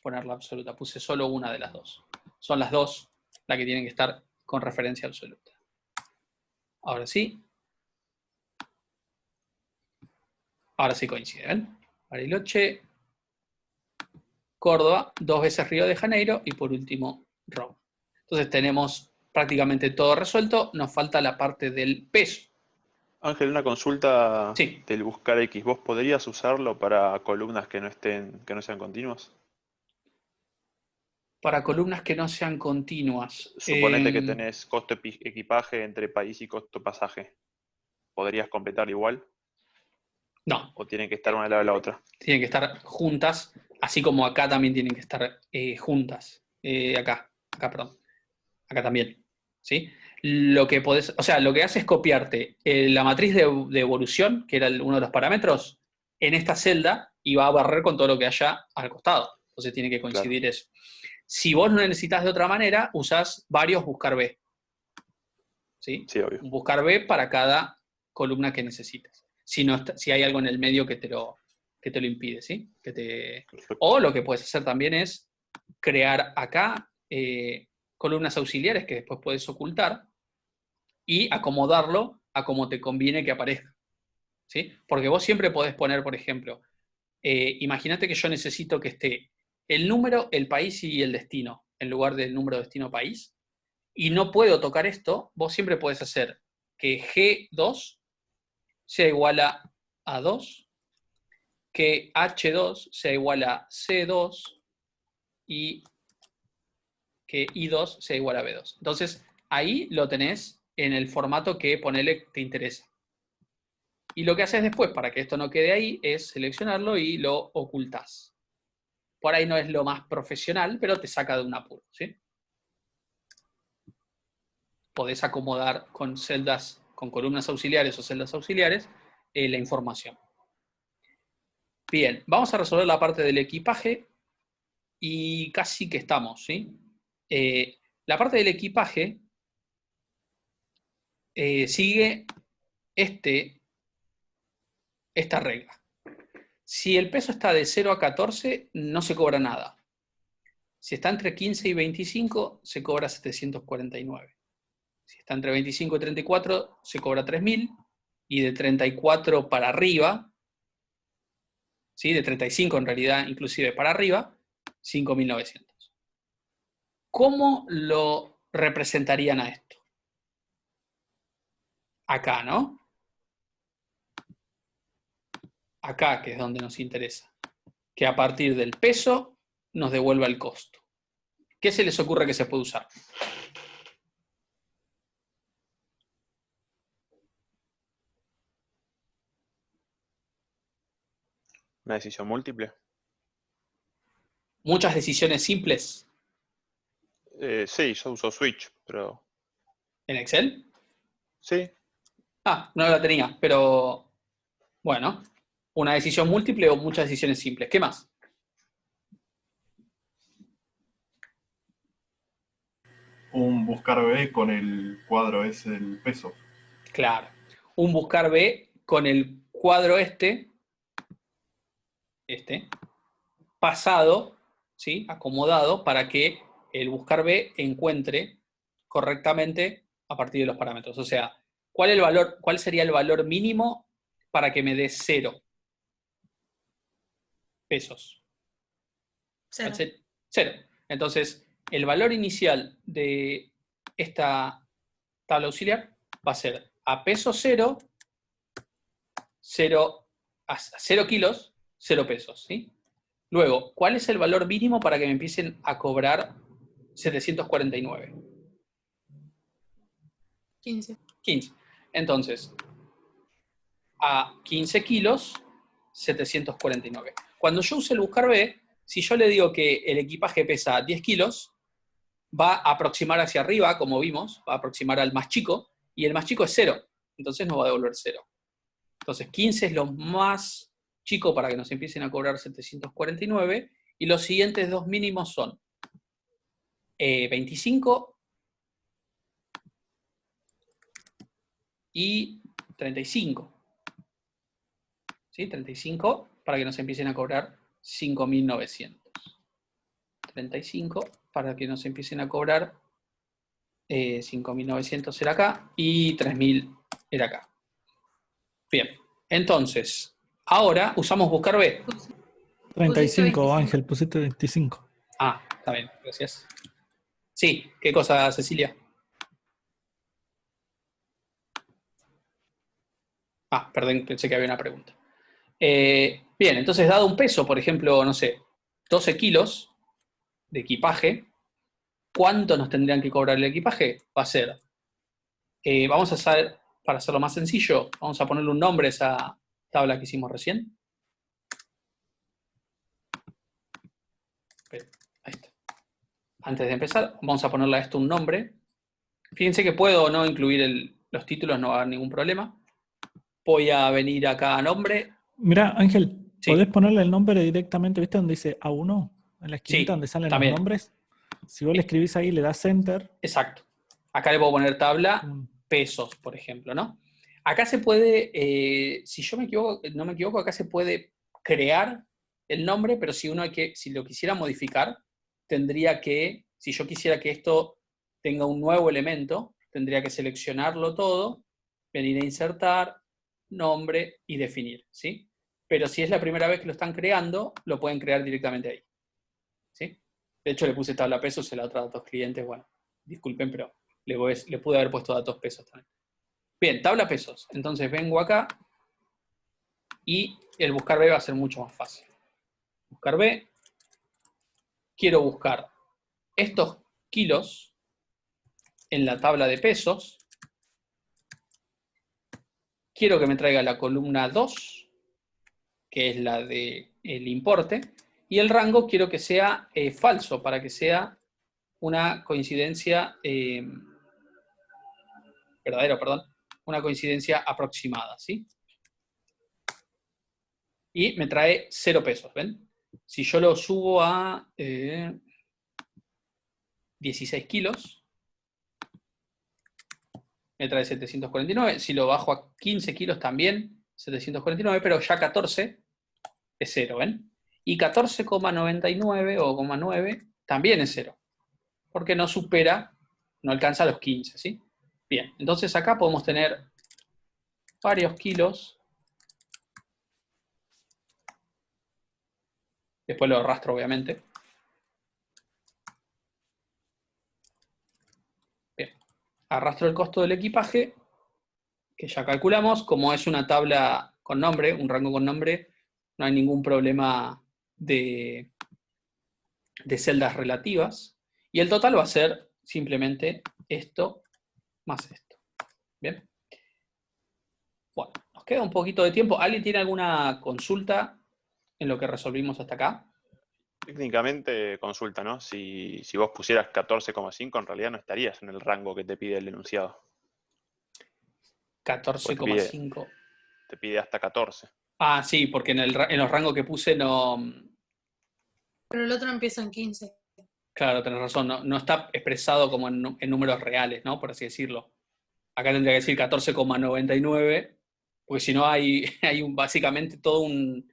ponerla absoluta. Puse solo una de las dos. Son las dos las que tienen que estar con referencia absoluta. Ahora sí. Ahora sí coincide, ¿ven? Bariloche, Córdoba, 2 veces Río de Janeiro y por último Roma. Entonces tenemos prácticamente todo resuelto, nos falta la parte del peso. Ángel, una consulta Sí. del buscar X. ¿Vos podrías usarlo para columnas que no sean continuas? Para columnas que no sean continuas. Suponete que tenés costo equipaje entre país y costo pasaje. ¿Podrías completar igual? No, ¿O tienen que estar una al lado de la otra? tienen que estar juntas, así como acá también tienen que estar juntas. Acá, perdón. Acá también. ¿Sí? Lo que podés, o sea, lo que hace es copiarte la matriz de evolución, que era uno de los parámetros, en esta celda y va a barrer con todo lo que haya al costado. Entonces tiene que coincidir eso. Si vos no necesitas de otra manera, usás varios buscar B. ¿Sí? Sí, obvio. Un buscar B para cada columna que necesites. Si hay algo en el medio que te lo impide, ¿sí? O lo que puedes hacer también es crear acá columnas auxiliares que después puedes ocultar y acomodarlo a como te conviene que aparezca. ¿Sí? Porque vos siempre podés poner, por ejemplo, imagínate que yo necesito que esté el número, el país y el destino, en lugar del número destino país, y no puedo tocar esto, vos siempre podés hacer que G2 sea igual a A2, que H2 sea igual a C2 y que I2 sea igual a B2. Entonces, ahí lo tenés en el formato que ponele te interesa. Y lo que haces después, para que esto no quede ahí, es seleccionarlo y lo ocultás. Por ahí no es lo más profesional, pero te saca de un apuro, ¿sí? Podés acomodar con celdas, con columnas auxiliares o celdas auxiliares, la información. Bien, vamos a resolver la parte del equipaje y casi que estamos, ¿sí? La parte del equipaje sigue esta regla. Si el peso está de 0 a 14, no se cobra nada. Si está entre 15 y 25, se cobra 749. Si está entre 25 y 34, se cobra 3.000. Y de 34 para arriba, ¿sí? De 35 en realidad, inclusive para arriba, 5.900. ¿Cómo lo representarían a esto? Acá, ¿no? Acá, que es donde nos interesa. Que a partir del peso nos devuelva el costo. ¿Qué se les ocurre que se puede usar? Una decisión múltiple. Muchas decisiones simples Sí, yo uso Switch, pero en Excel. sí. Ah, no la tenía, pero bueno, una decisión múltiple o muchas decisiones simples. ¿Qué más? Un buscar B con el cuadro es el peso. Claro. Un buscar B con el cuadro este, pasado, ¿sí? Acomodado para que el buscar B encuentre correctamente a partir de los parámetros. O sea, ¿cuál sería el valor mínimo para que me dé 0 pesos? Cero. 0. Entonces, el valor inicial de esta tabla auxiliar va a ser a peso 0, 0 kilos, 0 pesos, ¿sí? Luego, ¿cuál es el valor mínimo para que me empiecen a cobrar 749? 15. 15. Entonces, a 15 kilos, 749. Cuando yo use el buscar B, si yo le digo que el equipaje pesa 10 kilos, va a aproximar hacia arriba, como vimos, va a aproximar al más chico, y el más chico es 0, entonces nos va a devolver 0. Entonces 15 es lo más chico para que nos empiecen a cobrar 749, y los siguientes dos mínimos son 25 y 35. ¿Sí? 35 para que nos empiecen a cobrar 5.900. 35 para que nos empiecen a cobrar 5.900 era acá y 3.000 era acá. Bien, entonces, ahora usamos buscar B. 35, Ángel, pusiste 25. Ah, está bien, gracias. Sí, ¿qué cosa, Cecilia? Ah, perdón, pensé que había una pregunta. Bien, entonces dado un peso, por ejemplo, no sé, 12 kilos de equipaje, ¿cuánto nos tendrían que cobrar el equipaje? Va a ser, vamos a hacer, para hacerlo más sencillo, vamos a ponerle un nombre a esa tabla que hicimos recién. Ahí está. Antes de empezar, vamos a ponerle a esto un nombre. Fíjense que puedo o no incluir los títulos, no va a haber ningún problema. Voy a venir acá a nombre. Mira, Ángel, Sí. ¿podés ponerle el nombre directamente, viste donde dice A1? En la esquinita Sí, donde salen también. los nombres. Si vos le escribís ahí, le das Enter. Exacto. Acá le puedo poner tabla pesos, por ejemplo, ¿no? Acá se puede, si yo no me equivoco, acá se puede crear el nombre, pero si lo quisiera modificar, tendría que, si yo quisiera que esto tenga un nuevo elemento, tendría que seleccionarlo todo, venir a insertar, nombre y definir, ¿sí? Pero si es la primera vez que lo están creando, lo pueden crear directamente ahí, ¿sí? De hecho, le puse tabla pesos en la otra datos clientes, bueno, disculpen, pero le pude haber puesto datos pesos también. Bien, tabla pesos. Entonces vengo acá Y el buscar B va a ser mucho más fácil. Buscar B. Quiero buscar estos kilos en la tabla de pesos. Quiero que me traiga la columna 2, que es la del importe. Y el rango quiero que sea falso, para que sea una coincidencia verdadero, perdón, una coincidencia aproximada, ¿sí? Y me trae 0 pesos, ¿ven? Si yo lo subo a 16 kilos, me trae 749. Si lo bajo a 15 kilos también, 749, pero ya 14 es 0, ¿ven? Y 14,99 o 9 también es 0, porque no supera, no alcanza los 15, ¿sí? Bien, entonces acá podemos tener varios kilos. Después lo arrastro, obviamente. Bien, arrastro el costo del equipaje, que ya calculamos. Como es una tabla con nombre, un rango con nombre, no hay ningún problema de celdas relativas. Y el total va a ser simplemente esto más esto. Bien. Bueno, nos queda un poquito de tiempo. ¿Alguien tiene alguna consulta en lo que resolvimos hasta acá? Técnicamente, consulta, ¿no? Si vos pusieras 14,5, en realidad no estarías en el rango que te pide el enunciado. 14,5. Te pide hasta 14. Ah, sí, porque en los rangos que puse no... Pero el otro empieza en 15. Claro, tenés razón, no está expresado como en números reales, ¿no? Por así decirlo. Acá tendría que decir 14,99, porque si no hay básicamente todo un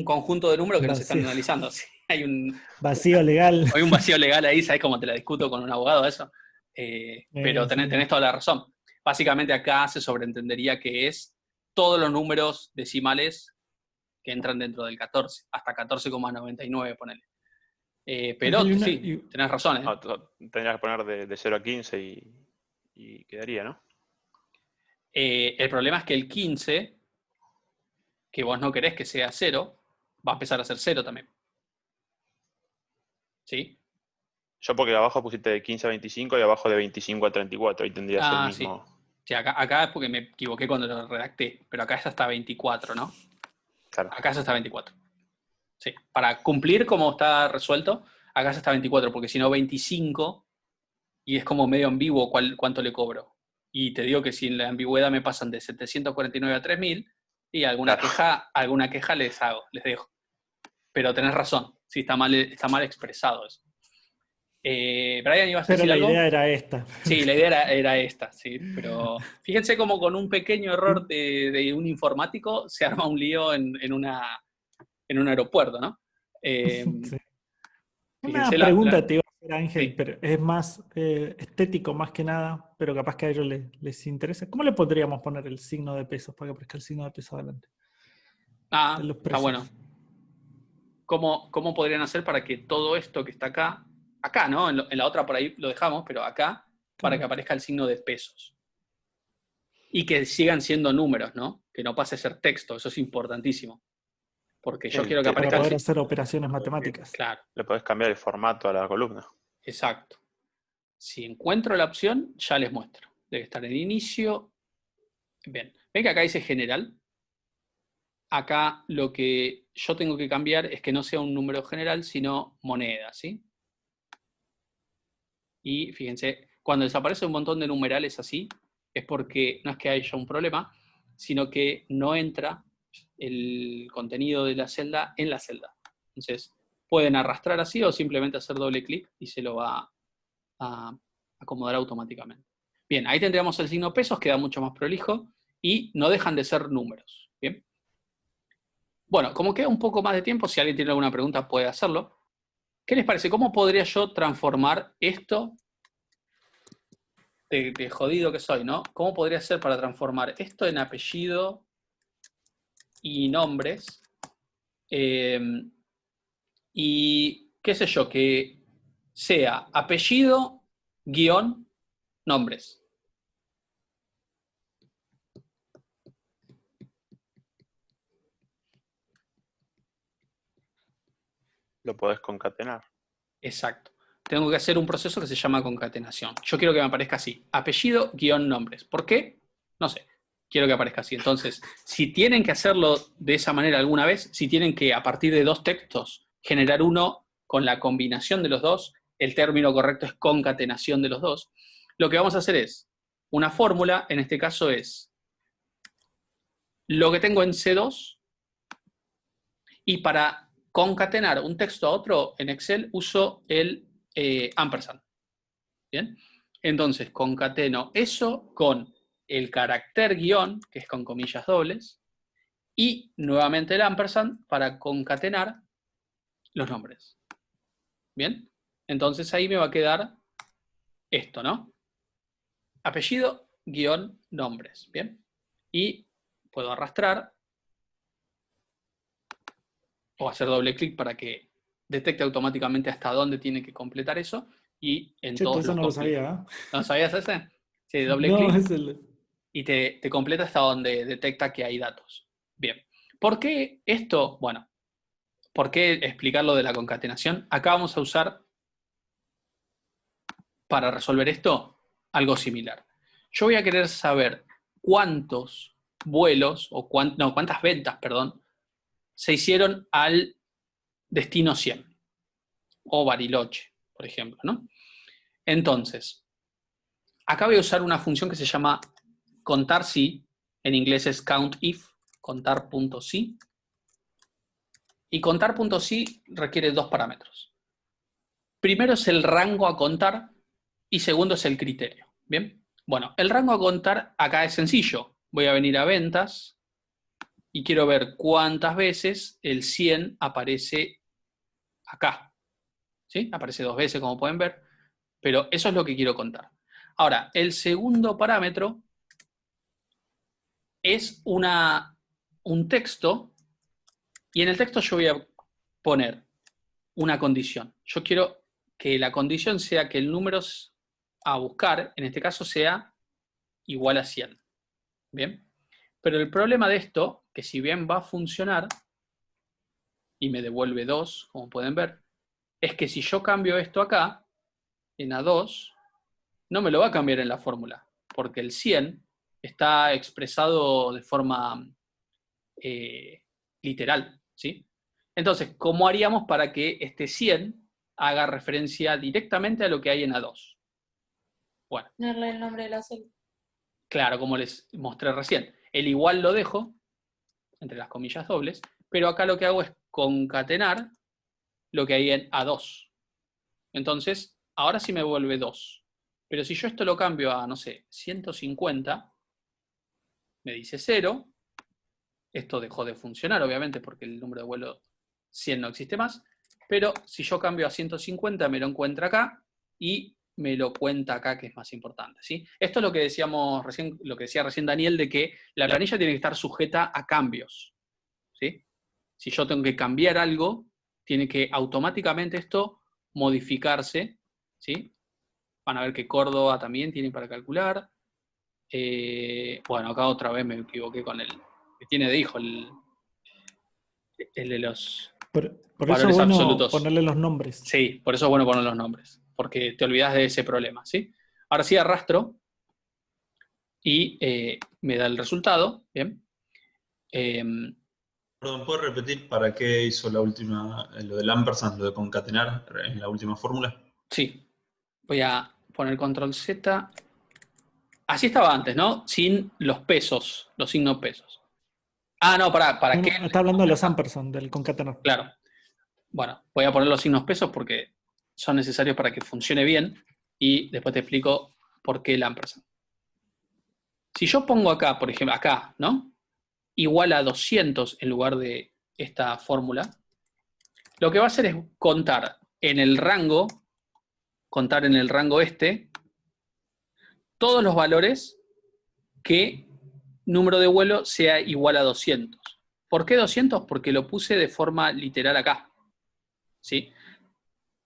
conjunto de números que no se están Vacío. analizando. Sí, hay un Vacío legal. vacío legal ahí, ¿sabés cómo te la discuto con un abogado eso? Pero Sí. tenés toda la razón. Básicamente acá se sobreentendería que es todos los números decimales que entran dentro del 14, hasta 14,99, ponele. Pero Ángel, sí, tenés razón, ¿eh? No, tendrías que poner de 0 a 15 y quedaría, ¿no? El problema es que el 15, que vos no querés que sea 0, va a empezar a ser 0 también. ¿Sí? Yo porque abajo pusiste de 15 a 25 y abajo de 25 a 34, ahí tendrías el mismo. Sí, acá es porque me equivoqué cuando lo redacté, pero acá es hasta 24, ¿no? Claro. Acá es hasta 24. Sí, para cumplir como está resuelto, acá es hasta 24, porque si no 25, y es como medio ambiguo cuánto le cobro. Y te digo que si en la ambigüedad me pasan de 749 a 3000, y alguna queja les dejo. Pero tenés razón, sí, está mal expresado eso. Brian, ¿ibas a Pero decir la algo? idea era esta. Sí, la idea era esta, sí. Pero fíjense cómo con un pequeño error de un informático se arma un lío en un aeropuerto, ¿no? Sí. Una Fíjense pregunta te iba a hacer, Ángel, sí. pero es más estético más que nada, pero capaz que a ellos les interesa. ¿Cómo le podríamos poner el signo de pesos para que aparezca el signo de pesos adelante? Ah, De los está precios. bueno. ¿Cómo podrían hacer para que todo esto que está acá, ¿no? En la otra por ahí lo dejamos, pero acá, para que aparezca el signo de pesos? Y que sigan siendo números, ¿no? Que no pase a ser texto, eso es importantísimo. Porque yo quiero que Para aparezca poder hacer operaciones matemáticas. Claro, Le podés cambiar el formato a la columna. exacto. Si encuentro la opción, ya les muestro. Debe estar en inicio. Bien. ¿Ven que acá dice general? Acá lo que yo tengo que cambiar es que no sea un número general, sino moneda, ¿sí? Y fíjense, cuando desaparece un montón de numerales así, es porque no es que haya un problema, sino que no entra el contenido de la celda en la celda. Entonces, pueden arrastrar así o simplemente hacer doble clic y se lo va a acomodar automáticamente. Bien, ahí tendríamos el signo pesos, queda mucho más prolijo y no dejan de ser números. Bien. Bueno, como queda un poco más de tiempo, si alguien tiene alguna pregunta puede hacerlo. ¿Qué les parece? ¿Cómo podría yo transformar esto de jodido que soy, ¿no? ¿Cómo podría ser para transformar esto en apellido y nombres? Y qué sé yo, que sea apellido guión nombres. Lo podés concatenar. Exacto. Tengo que hacer un proceso que se llama concatenación. Yo quiero que me aparezca así. Apellido, guión, nombres. ¿Por qué? No sé. Quiero que aparezca así. Entonces, si tienen que hacerlo de esa manera alguna vez, si tienen que, a partir de dos textos, generar uno con la combinación de los dos, el término correcto es concatenación de los dos, lo que vamos a hacer es una fórmula, en este caso es lo que tengo en C2, y para concatenar un texto a otro en Excel uso el ampersand. ¿Bien? Entonces, concateno eso con el carácter guión, que es con comillas dobles, y nuevamente el ampersand para concatenar los nombres. ¿Bien? Entonces ahí me va a quedar esto, ¿no? Apellido, guión, nombres. ¿Bien? Y puedo arrastrar o hacer doble clic para que detecte automáticamente hasta dónde tiene que completar eso y en Che, todos eso los no lo completa. sabía, ¿eh? ¿No sabías ese? Sí, doble No, clic es el... y te completa hasta donde detecta que hay datos. Bien. ¿Por qué esto? Bueno, ¿por qué explicar lo de la concatenación? Acá vamos a usar, para resolver esto, algo similar. Yo voy a querer saber cuántos vuelos, o cuántas ventas, perdón, se hicieron al destino 100, o Bariloche, por ejemplo, ¿no? Entonces, acá voy a usar una función que se llama contar si, en inglés es countIf, contar.si, y contar.si requiere dos parámetros. Primero es el rango a contar y segundo es el criterio. ¿Bien? Bueno, el rango a contar acá es sencillo. Voy a venir a ventas y quiero ver cuántas veces el 100 aparece acá. ¿Sí? Aparece dos veces, como pueden ver, pero eso es lo que quiero contar. Ahora, el segundo parámetro es un texto, y en el texto yo voy a poner una condición. Yo quiero que la condición sea que el número a buscar, en este caso, sea igual a 100. ¿Bien? Pero el problema de esto, que si bien va a funcionar, y me devuelve 2, como pueden ver, es que si yo cambio esto acá, en A2, no me lo va a cambiar en la fórmula, porque el 100 está expresado de forma literal, ¿sí? Entonces, ¿cómo haríamos para que este 100 haga referencia directamente a lo que hay en A2? Bueno. Ponerle el nombre de la celda. Claro, como les mostré recién. El igual lo dejo, entre las comillas dobles, pero acá lo que hago es concatenar lo que hay en A2. Entonces, ahora sí me vuelve 2. Pero si yo esto lo cambio a, no sé, 150, me dice 0. Esto dejó de funcionar, obviamente, porque el número de vuelo 100 no existe más. Pero si yo cambio a 150, me lo encuentra acá y me lo cuenta acá, que es más importante, ¿sí? Esto es lo que decíamos recién, lo que decía recién Daniel, de que la planilla tiene que estar sujeta a cambios, ¿sí? Si yo tengo que cambiar algo, tiene que automáticamente esto modificarse, ¿sí? Van a ver que Córdoba también tiene para calcular. Bueno, acá otra vez me equivoqué con el que tiene de hijo, el de los Por eso valores es bueno absolutos. ponerle los nombres. Sí, por eso es bueno poner los nombres, porque te olvidas de ese problema, ¿sí? Ahora sí arrastro y me da el resultado, ¿bien? Perdón, ¿puedo repetir para qué hizo la última, lo del ampersand, lo de concatenar en la última fórmula? Sí, voy a poner control Z. Así estaba antes, ¿no? Sin los pesos, los signos pesos. Ah, no, ¿para No, qué? está hablando de los ampersand, del concatenar. Claro. Bueno, voy a poner los signos pesos porque son necesarios para que funcione bien y después te explico por qué el ampersand. Si yo pongo acá, por ejemplo, acá, ¿no? Igual a 200 en lugar de esta fórmula, lo que va a hacer es contar en el rango todos los valores que número de vuelo sea igual a 200. ¿Por qué 200? Porque lo puse de forma literal acá. ¿Sí?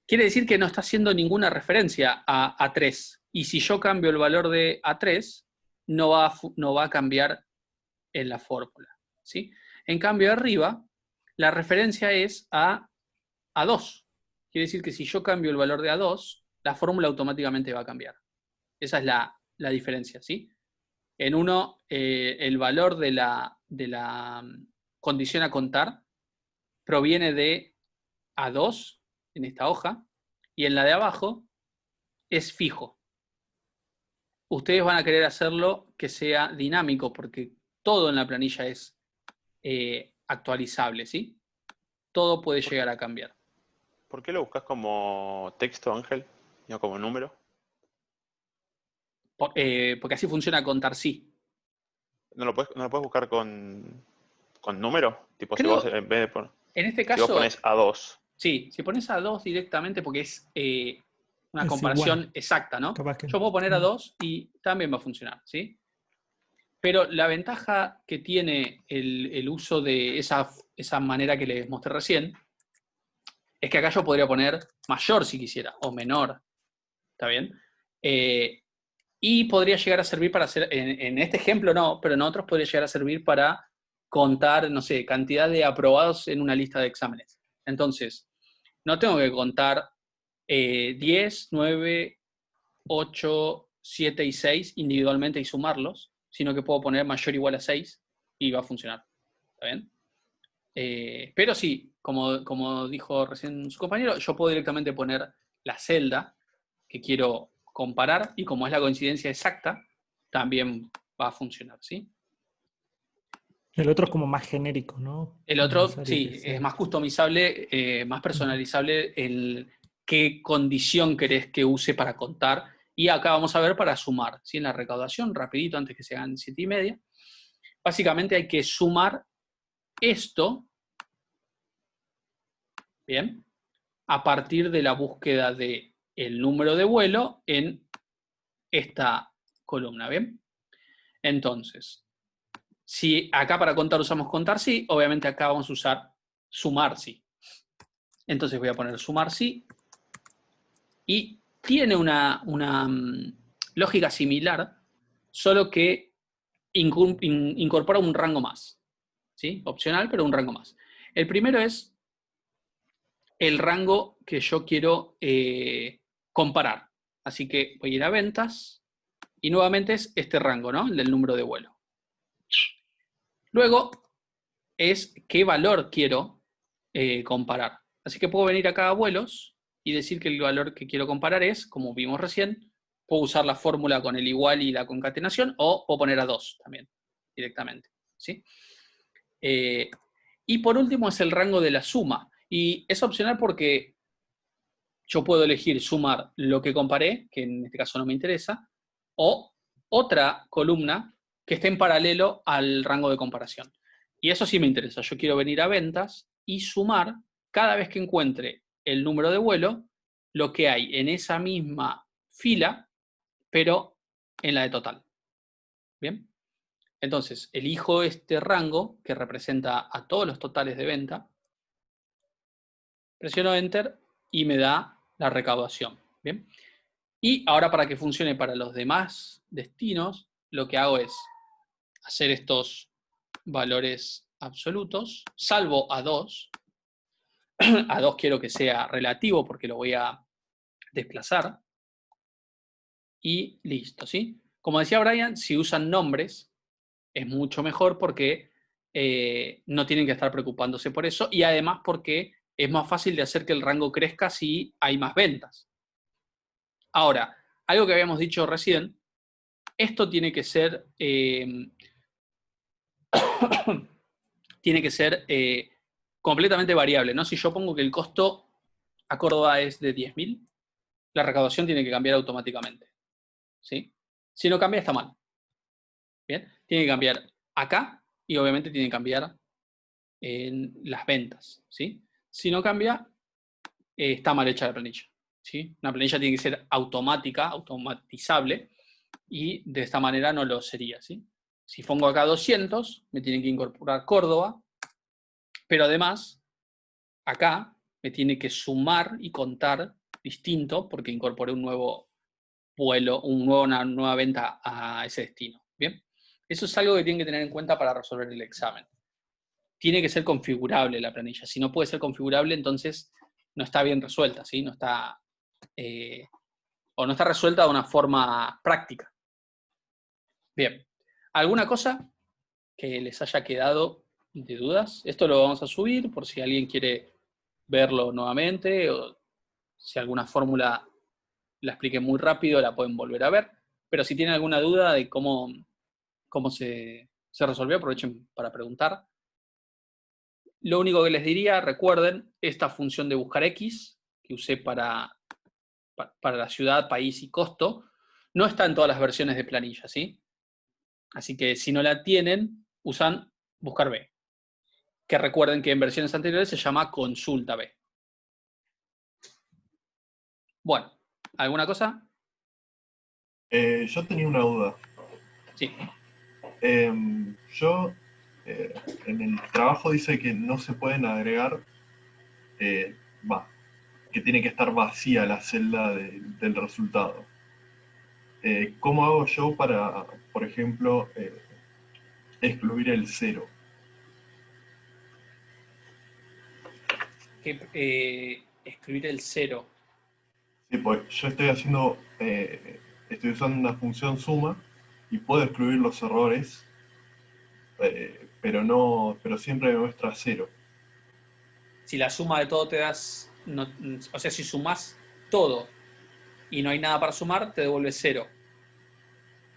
Quiere decir que no está haciendo ninguna referencia a A3. Y si yo cambio el valor de A3, no va a cambiar en la fórmula. ¿Sí? En cambio, arriba, la referencia es a A2. Quiere decir que si yo cambio el valor de A2, la fórmula automáticamente va a cambiar. Esa es la diferencia, ¿sí? En uno, el valor de la condición a contar proviene de A2, en esta hoja, y en la de abajo es fijo. Ustedes van a querer hacerlo que sea dinámico, porque todo en la planilla es actualizable, ¿sí? Todo puede llegar a cambiar. ¿Por qué lo buscas como texto, Ángel, y no como número? Porque así funciona contar sí. ¿No lo puedes buscar con número? Tipo, Creo- si vos en vez de poner, En este si vos caso, pones A2, sí, si pones A2 directamente, porque es una Es comparación igual. exacta, ¿no? Capaz que. Yo puedo poner A2 y también va a funcionar, ¿sí? Pero la ventaja que tiene el uso de esa manera que les mostré recién es que acá yo podría poner mayor si quisiera, o menor. ¿Está bien? Y podría llegar a servir para hacer, en este ejemplo no, pero en otros podría llegar a servir para contar, no sé, cantidad de aprobados en una lista de exámenes. Entonces, no tengo que contar 10, 9, 8, 7 y 6 individualmente y sumarlos, sino que puedo poner mayor o igual a 6 y va a funcionar. ¿Está bien? Pero sí, como dijo recién su compañero, yo puedo directamente poner la celda que quiero comparar y como es la coincidencia exacta, también va a funcionar, ¿sí? El otro es como más genérico, ¿no? El No es otro, necesario sí, que sea. es más customizable, más personalizable el qué condición querés que use para contar. Y acá vamos a ver para sumar, ¿sí? En la recaudación, rapidito, antes que se hagan 7:30. Básicamente hay que sumar esto, ¿bien? A partir de la búsqueda del número de vuelo en esta columna, ¿bien? Entonces, si acá para contar usamos contar sí, obviamente acá vamos a usar sumar sí. Entonces voy a poner sumar sí y tiene una lógica similar, solo que incorpora un rango más, ¿sí? Opcional, pero un rango más. El primero es el rango que yo quiero comparar. Así que voy a ir a ventas y nuevamente es este rango, ¿no? El del número de vuelo. Luego es qué valor quiero comparar. Así que puedo venir acá a vuelos y decir que el valor que quiero comparar es, como vimos recién, puedo usar la fórmula con el igual y la concatenación, o puedo poner a 2 también, directamente, ¿sí? Y por último es el rango de la suma. Y es opcional porque yo puedo elegir sumar lo que comparé, que en este caso no me interesa, o otra columna que esté en paralelo al rango de comparación. Y eso sí me interesa. Yo quiero venir a ventas y sumar cada vez que encuentre el número de vuelo, lo que hay en esa misma fila, pero en la de total. ¿Bien? Entonces, elijo este rango que representa a todos los totales de venta, presiono Enter y me da la recaudación. ¿Bien? Y ahora para que funcione para los demás destinos, lo que hago es hacer estos valores absolutos, salvo A2. A2 quiero que sea relativo porque lo voy a desplazar. Y listo, ¿sí? Como decía Brian, si usan nombres, es mucho mejor porque no tienen que estar preocupándose por eso y además porque es más fácil de hacer que el rango crezca si hay más ventas. Ahora, algo que habíamos dicho recién, esto tiene que ser completamente variable, ¿no? Si yo pongo que el costo a Córdoba es de 10.000, la recaudación tiene que cambiar automáticamente, ¿sí? Si no cambia, está mal. ¿Bien? Tiene que cambiar acá y obviamente tiene que cambiar en las ventas, ¿sí? Si no cambia, está mal hecha la planilla, ¿sí? Una planilla tiene que ser automática, automatizable, y de esta manera no lo sería, ¿sí? Si pongo acá 200, me tienen que incorporar Córdoba, pero además, acá me tiene que sumar y contar distinto porque incorporé un nuevo vuelo, una nueva venta a ese destino, ¿bien? Eso es algo que tienen que tener en cuenta para resolver el examen. Tiene que ser configurable la planilla. Si no puede ser configurable, entonces no está bien resuelta, ¿sí? No está, o no está resuelta de una forma práctica. Bien. ¿Alguna cosa que les haya quedado de dudas? Esto lo vamos a subir por si alguien quiere verlo nuevamente, o si alguna fórmula la expliqué muy rápido, la pueden volver a ver. Pero si tienen alguna duda de cómo se resolvió, aprovechen para preguntar. Lo único que les diría, recuerden, esta función de buscar X, que usé para la ciudad, país y costo, no está en todas las versiones de planilla, ¿sí? Así que si no la tienen, usan buscar B. Que recuerden que en versiones anteriores se llama consulta B. Bueno, ¿alguna cosa? Yo tenía una duda. Sí. Yo, en el trabajo dice que no se pueden agregar, que tiene que estar vacía la celda del resultado. ¿Cómo hago yo para, por ejemplo, excluir el 0? Excluir el 0. Sí, pues yo estoy haciendo, estoy usando una función suma y puedo excluir los errores, pero siempre me muestra 0. Si la suma de todo te das, o sea, si sumás todo y no hay nada para sumar, te devuelve 0.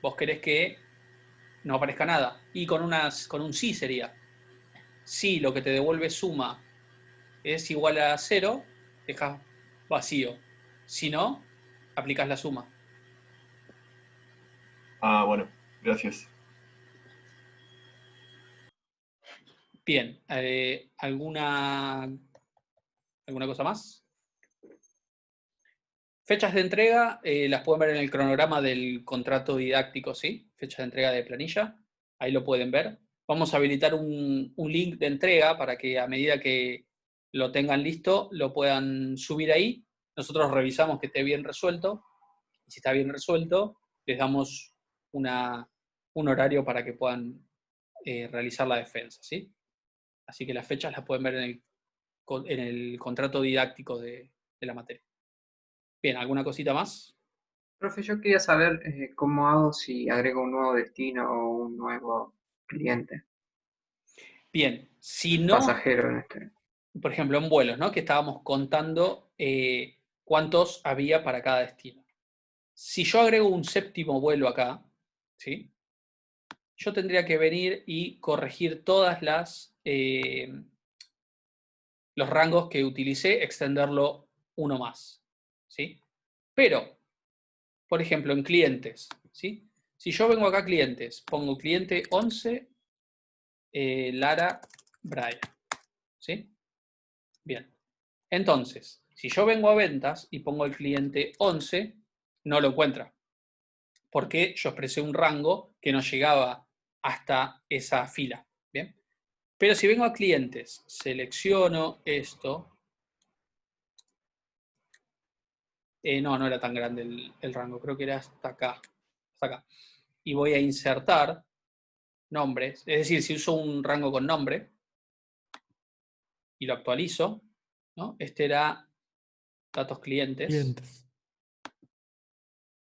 Vos querés que no aparezca nada. Y con un sí sería. Si lo que te devuelve suma es igual a 0, dejas vacío. Si no, aplicás la suma. Ah, bueno, gracias. Bien, ¿alguna cosa más? Fechas de entrega, las pueden ver en el cronograma del contrato didáctico, ¿sí? Fecha de entrega de planilla, ahí lo pueden ver. Vamos a habilitar un link de entrega para que a medida que lo tengan listo, lo puedan subir ahí. Nosotros revisamos que esté bien resuelto, y si está bien resuelto, les damos un horario para que puedan realizar la defensa, ¿sí? Así que las fechas las pueden ver en el contrato didáctico de la materia. Bien, ¿alguna cosita más? Profe, yo quería saber cómo hago si agrego un nuevo destino o un nuevo cliente, Bien, si no, pasajero en este. por ejemplo, en vuelos, ¿no? Que estábamos contando cuántos había para cada destino. Si yo agrego un séptimo vuelo acá, ¿sí? Yo tendría que venir y corregir todas los rangos que utilicé, extenderlo uno más, ¿sí? Pero, por ejemplo, en clientes, ¿sí? Si yo vengo acá a clientes, pongo cliente 11, Lara Brian, ¿sí? Bien. Entonces, si yo vengo a ventas y pongo el cliente 11, no lo encuentra. Porque yo expresé un rango que no llegaba hasta esa fila. ¿Bien? Pero si vengo a clientes, selecciono esto. No era tan grande el rango, creo que era hasta acá. Hasta acá. Y voy a insertar nombres. Es decir, si uso un rango con nombre y lo actualizo, ¿no? Este era datos clientes.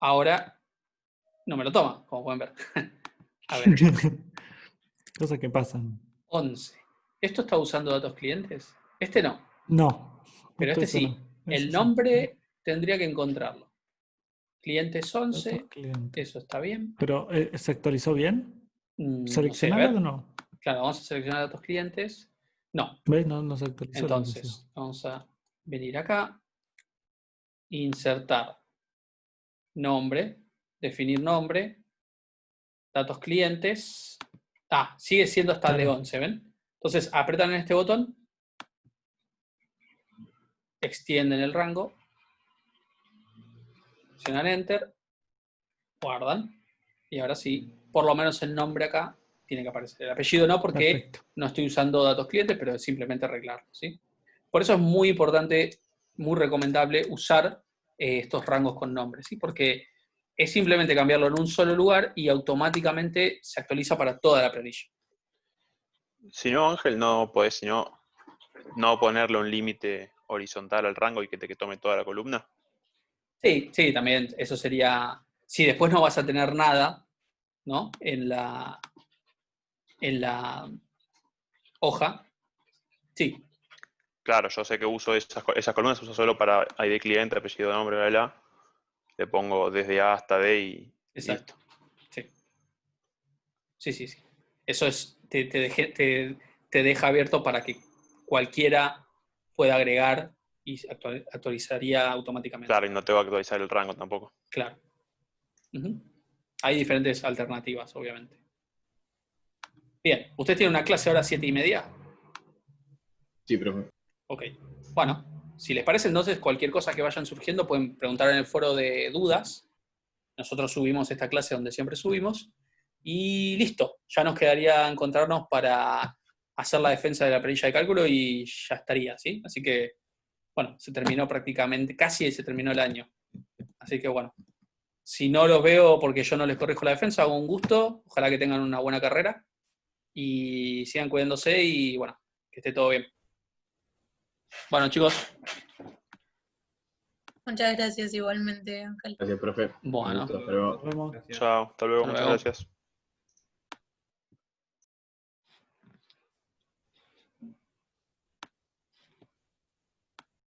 Ahora no me lo toma, como pueden ver. A ver. Cosas que pasan. 11. ¿Esto está usando datos clientes? Este no. No. Pero justo este eso sí. no. El Eso sí. nombre tendría que encontrarlo. Clientes 11. Datos clientes. Eso está bien. Pero, ¿se actualizó bien? No sé, a ¿Seleccionarlo ver. o no? Claro, vamos a seleccionar datos clientes. No. ¿Ves? No se actualizó. Entonces, vamos a venir acá. Insertar nombre. Definir nombre. Datos clientes. Ah, sigue siendo hasta el de 11, ¿ven? Entonces, apretan en este botón. Extienden el rango. Presionan Enter. Guardan. Y ahora sí, por lo menos el nombre acá tiene que aparecer. El apellido no, porque Perfecto. no estoy usando datos clientes, pero es simplemente arreglarlo, ¿sí? Por eso es muy importante, muy recomendable usar estos rangos con nombres, ¿sí? Porque es simplemente cambiarlo en un solo lugar y automáticamente se actualiza para toda la planilla. Si no, Ángel, no podés, no ponerle un límite horizontal al rango y que tome toda la columna. Sí, sí, también eso sería, si después no vas a tener nada, ¿no? En la hoja, sí, Claro, yo sé que uso esas columnas, uso solo para ID cliente, apellido, nombre, bla, bla. Le pongo desde A hasta D y exacto. Sí. Sí, sí, sí. Eso es, te deja abierto para que cualquiera pueda agregar y actualizaría automáticamente. claro, y no te va a actualizar el rango tampoco. Claro. Ujú. Hay diferentes alternativas, obviamente. Bien, ¿usted tiene una clase ahora 7:30? Sí, profe. Ok. Bueno, si les parece, entonces cualquier cosa que vayan surgiendo pueden preguntar en el foro de dudas. Nosotros subimos esta clase donde siempre subimos. Y listo, ya nos quedaría encontrarnos para hacer la defensa de la perilla de cálculo y ya estaría, ¿sí? Así que, bueno, se terminó prácticamente, casi se terminó el año. Así que, bueno, si no los veo porque yo no les corrijo la defensa, hago un gusto. Ojalá que tengan una buena carrera y sigan cuidándose y, bueno, que esté todo bien. Bueno, chicos, Muchas gracias igualmente, Ángel. Gracias, profe. Bueno. Un gusto, hasta luego. Nos vemos. Gracias. Chao, hasta luego, Hasta muchas luego. gracias.